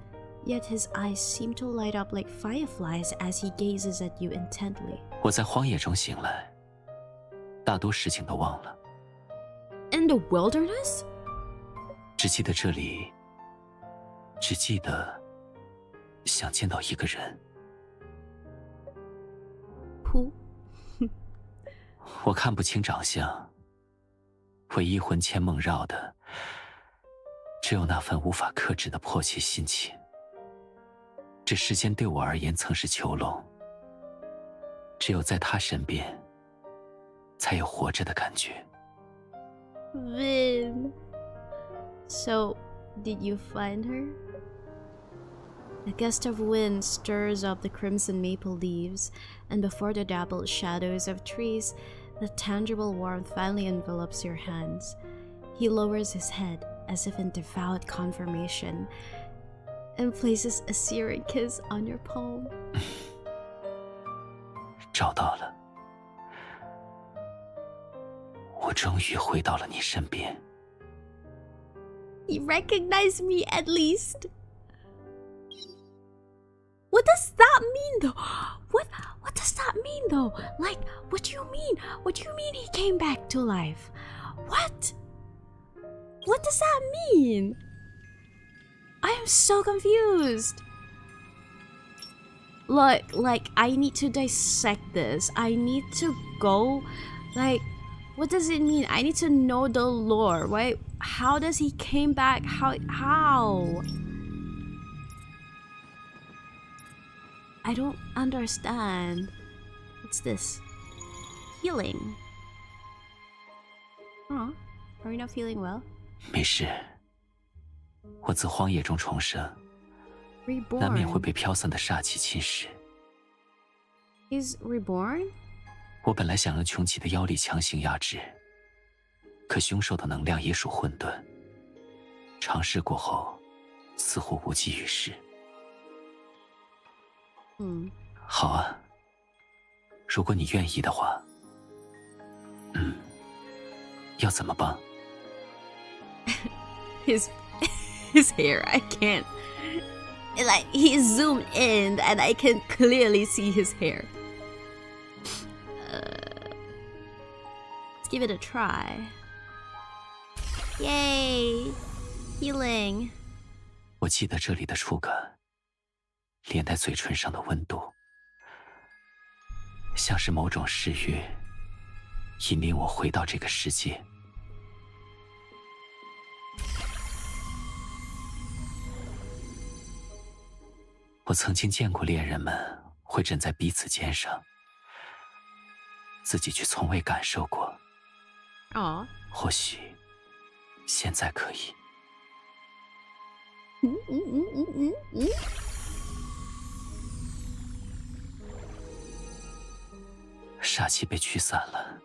yet his eyes seem to light up like fireflies as he gazes at you intently. 我在荒野中醒来，大多事情都忘了。 In the wilderness? 只记得这里，只记得想见到一个人。 Who? 我看不清长相，唯一魂牵梦绕的，只有那份无法克制的迫切心情。这世间对我而言曾是囚笼，只有在他身边，才有活着的感觉。 Vin. So, did you find her? A gust of wind stirs up the crimson maple leaves, and before the dappled shadows of trees, the tangible warmth finally envelops your hands. He lowers his head as if in devout confirmation, and places a searing kiss on your palm. 找到了，我终于回到了你身边。 He recognized me at least. What does that mean though? What does that mean though? Like, what do you mean? What do you mean he came back to life? What? What does that mean? I am so confused. Like I need to dissect this. I need to go, like, what does it mean? I need to know the lore, right? How does he came back? How? I don't understand. What's this? Healing. Huh? Are you not feeling well? 没事，我自荒野中重生，难免会 Reborn. 被飘散的煞气侵蚀。 Is reborn? 我本来想用穷奇的妖力强行压制，可凶兽的能量也属混沌，尝试过后，似乎无济于事。好啊，如果你愿意的话，要怎么帮？ His hair, I can't. Like, he zoomed in and I can clearly see his hair. Let's give it a try. Yay! Healing. 我记得这里的触感，连带嘴唇上的温度，像是某种誓约，引领我回到这个世界。 我曾经见过恋人们会枕在彼此肩上，自己却从未感受过。Aw. 或许现在可以。煞气被驱散了，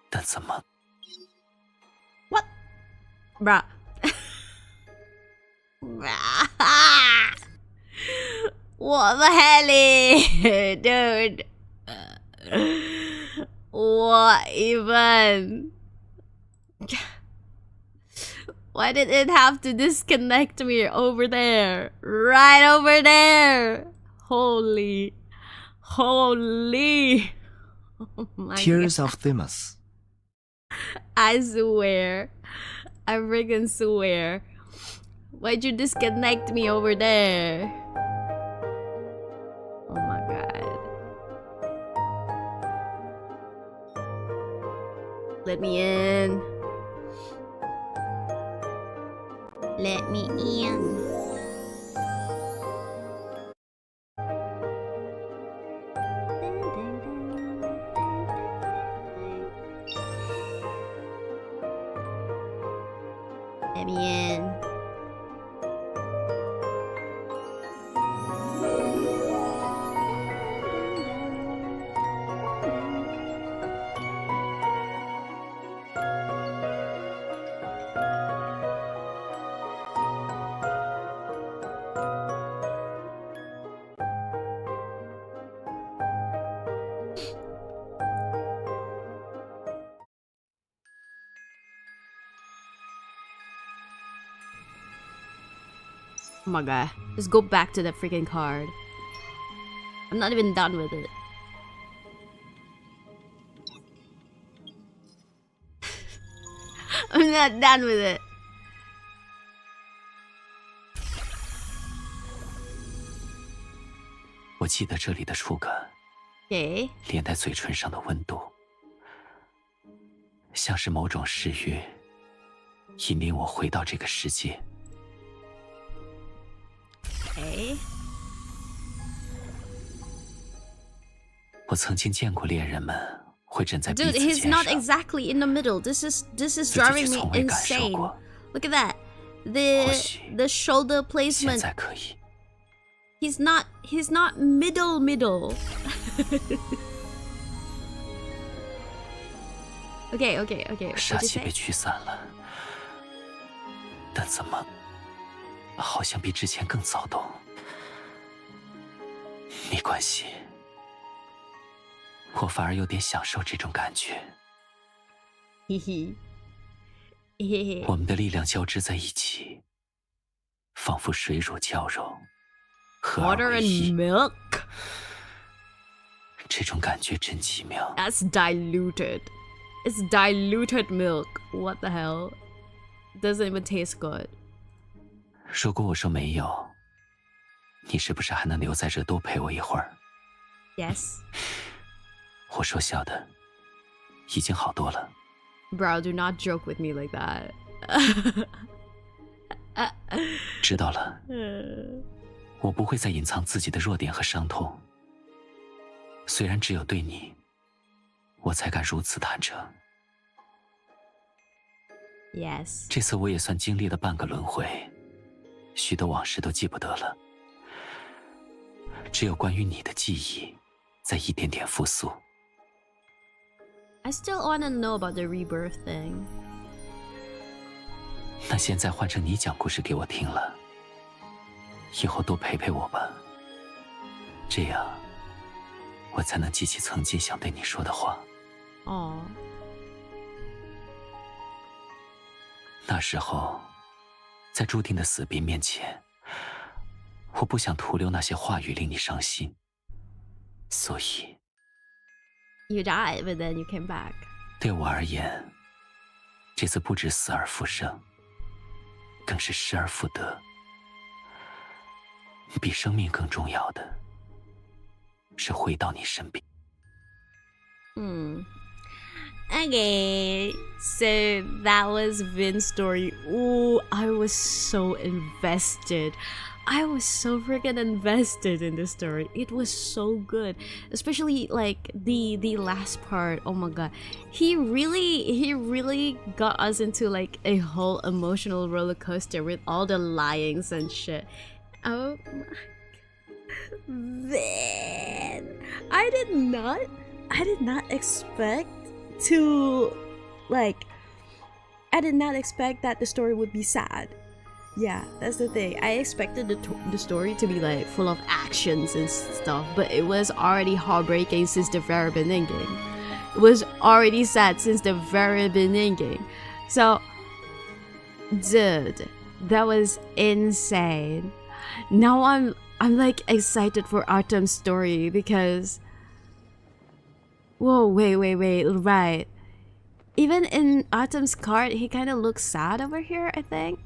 但怎么？ What? Bruh. What the hell, dude? What even? Why did it have to disconnect me over there? Right over there! Holy. Oh my Tears God. of Themis. I swear. I friggin' swear. Why'd you disconnect me over there? Oh my God. Let me in. Let me in. Let me in. Oh my God. Just go back to the freaking card. I'm not even done with it. I'm not done with it.我记得这里的触感， Okay. 连带嘴唇上的温度，像是某种嗜欲，引领我回到这个世界。 Okay. 我曾经见过恋人们会枕在彼 Dude, 此 he's 肩 not 上， exactly in the middle. This is 自己 driving 却 me 从未感受 insane. 过。 Look at that. 或许 The shoulder 现 placement. 在可以。 He's not middle. Okay. 杀 What'd you 气 say? 被驱散了，但怎么好像比之前更躁动？没关系，我反而有点享受这种感觉。Hehe. Hehe. 我们的力量交织在一起，仿佛水乳交融，合而 Water 为 and 一。 milk? 这种感觉真奇妙。 That's diluted. It's diluted milk. What the hell? Doesn't even taste good. 如果我说没有，你是不是还能留在这多陪我一会儿？ Yes. 我说笑的，已经好多了。 Bro, do not joke with me like that. 知道了，我不会再隐藏自己的弱点和伤痛。虽然只有对你，我才敢如此坦诚。 Yes. 这次我也算经历了半个轮回，许多往事都记不得了，只有关于你的记忆，在一点点复苏。 I still want to know about the rebirth thing. 那现在换成你讲故事给我听了，以后多陪陪我吧，这样我才能记起曾经想对你说的话。 Aw. 那时候，在注定的死别面前，我不想徒留那些话语令你伤心，所以 You died, but then you came back. 对我而言，这次不止死而复生，更是失而复得。比生命更重要的，是回到你身边。 Okay, so that was Vin's story. Ooh, I was so invested. I was so freaking invested in this story. It was so good, especially like the last part. Oh my god, he really got us into like a whole emotional roller coaster with all the lyings and shit. Oh my god, Vin, I did not expect to like. I did not expect that the story would be sad. Yeah, that's the thing. I expected the story to be like full of actions and stuff, but it was already heartbreaking since the very beginning. It was already sad since the very beginning. So, dude, that was insane. Now I'm like excited for Artem's story because. Whoa, wait, right. Even in Artem's card, he kind of looks sad over here, I think.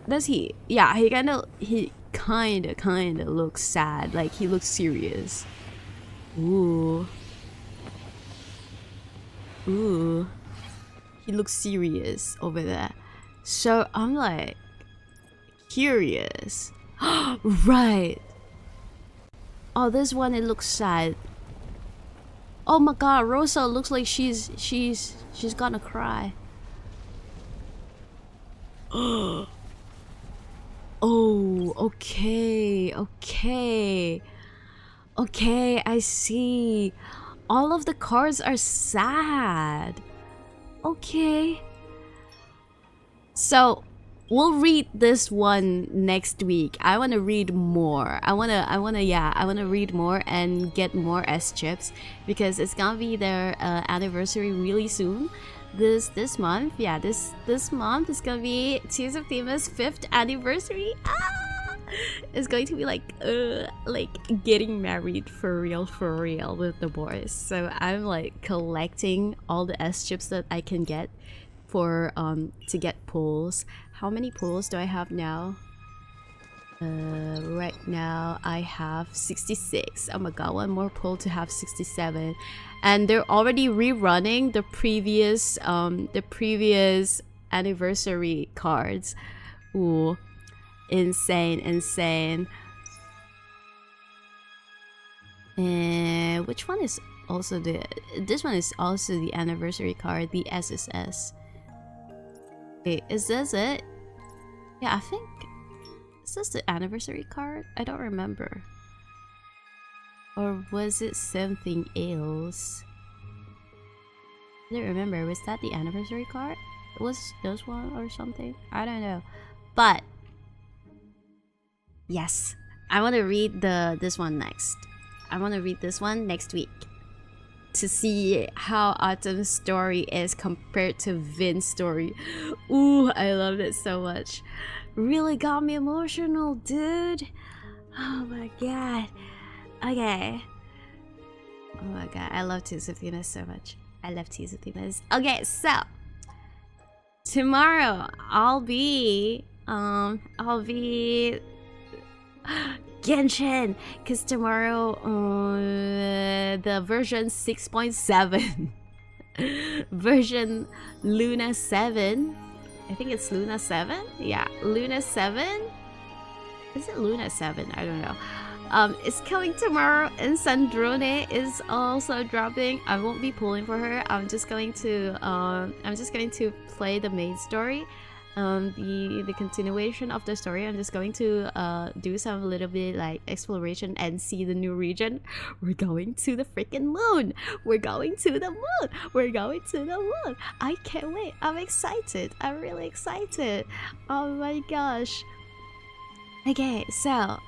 Does he? Yeah, he kind of looks sad. Like he looks serious. Ooh. He looks serious over there. So I'm like curious. Right. Oh, this one it looks sad. Oh my god, Rosa looks like she's gonna cry. Oh, okay, I see. All of the cards are sad. Okay. So, we'll read this one next week. I want to read more. I want to read more and get more S chips because it's gonna be their anniversary really soon. This month, yeah, this month is gonna be Tears of Themis 5th anniversary. It's going to be like getting married for real with the boys. So I'm like collecting all the S chips that I can get for to get pulls. How many pulls do I have now? Right now I have 66. Oh my god, one more pull to have 67. And they're already rerunning the previous anniversary cards. Ooh, insane. And which one is also this one is also the anniversary card, the SSS. Wait, is this it? Yeah, I think, is this the anniversary card? I don't remember. Or was it something else? I don't remember. Was that the anniversary card? Was this one or something? I don't know. But yes, I want to read this one next. I want to read this one next week to see how Autumn's story is compared to Vin's story. Ooh, I love it so much. Really got me emotional, dude. Oh my god. Okay. Oh my god, I love Tears of Venus so much. I love Tears of Venus. Okay, so tomorrow I'll be Genshin, because tomorrow the version 6.7 version Luna 7, I think it's Luna 7. Yeah, Luna 7. Is it Luna 7? I don't know. It's coming tomorrow, and Sandrone is also dropping. I won't be pulling for her. I'm just going to play the main story, the continuation of the story. I'm just going to do some little bit like exploration and see the new region. We're going to the freaking moon. We're going to the moon. We're going to the moon. I can't wait. I'm excited. I'm really excited. Oh my gosh. Okay, so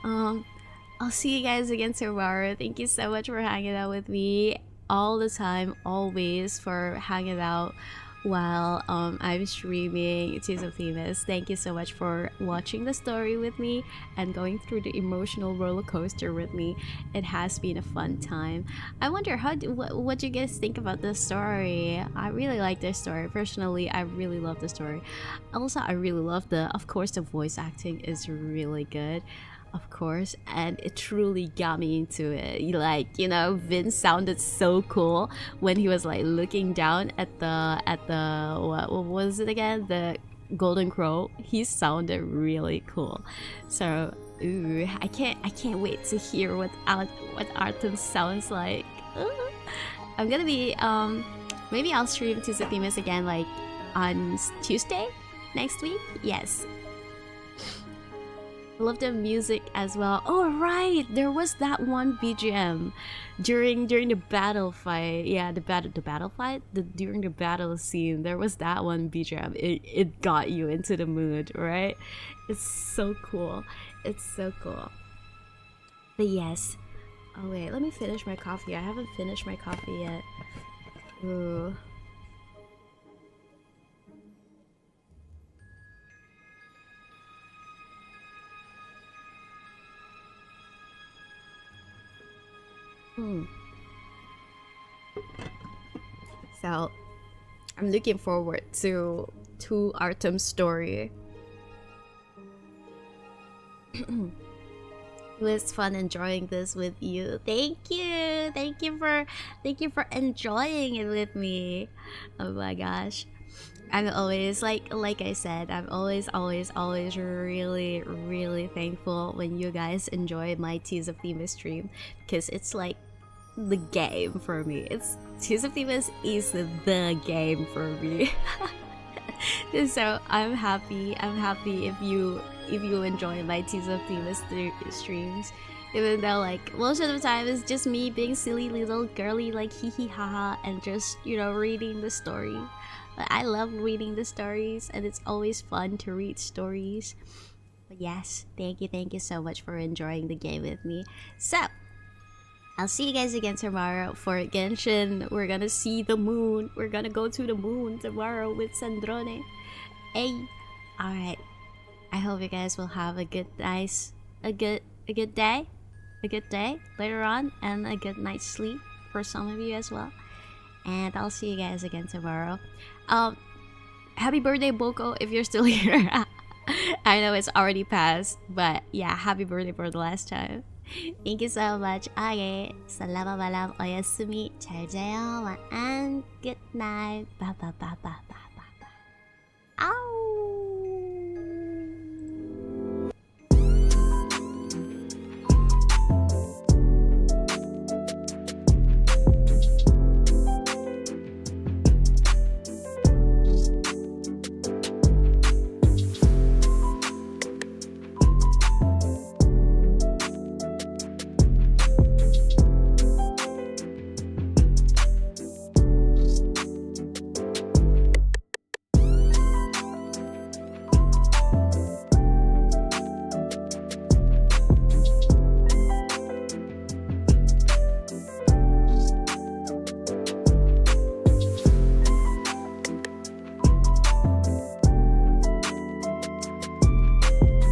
I'll see you guys again tomorrow. Thank you so much for hanging out with me all the time, always, for hanging out while I'm streaming Tears of Themis. Thank you so much for watching the story with me and going through the emotional roller coaster with me. It has been a fun time. I wonder what do you guys think about this story? I really like this story. Personally, I really love the story. Also, I really love of course, the voice acting is really good. Of course, and it truly got me into it. Like, you know, Vin sounded so cool when he was like looking down at the what was it again? The Golden Crow. He sounded really cool. So, ooh, I can't wait to hear what Artem sounds like. I'm gonna be maybe I'll stream Tears of Themis again like on Tuesday next week. Yes. Love the music as well. Oh right, there was that one BGM during the battle fight. Yeah, during the battle scene, there was that one BGM. It got you into the mood, right? It's so cool. It's so cool. But yes. Oh wait, let me finish my coffee. I haven't finished my coffee yet. Ooh. So I'm looking forward to Artem's story. It was fun enjoying this with you. Thank you for enjoying it with me. Oh my gosh, I'm always like I said, I'm always really thankful when you guys enjoy my Tears of Themis stream, because it's like the game for me. It's Tears of Themis is the game for me. So I'm happy if you enjoy my Tears of Themis streams, even though like most of the time it's just me being silly little girly like hee hee haha and just, you know, reading the story. But I love reading the stories, and it's always fun to read stories. But yes, thank you so much for enjoying the game with me. So I'll see you guys again tomorrow for Genshin. We're gonna see the moon. We're gonna go to the moon tomorrow with Sandrone. Hey, alright. I hope you guys will have a good, nice a good day, later on, and a good night's sleep for some of you as well. And I'll see you guys again tomorrow. Happy birthday, Boko, if you're still here. I know it's already passed, but yeah, happy birthday for the last time. Thank you so much. Okay, selamat malam, oyasumi, 잘 자요,晚安, good night, bye bye bye bye bye bye bye. Ow!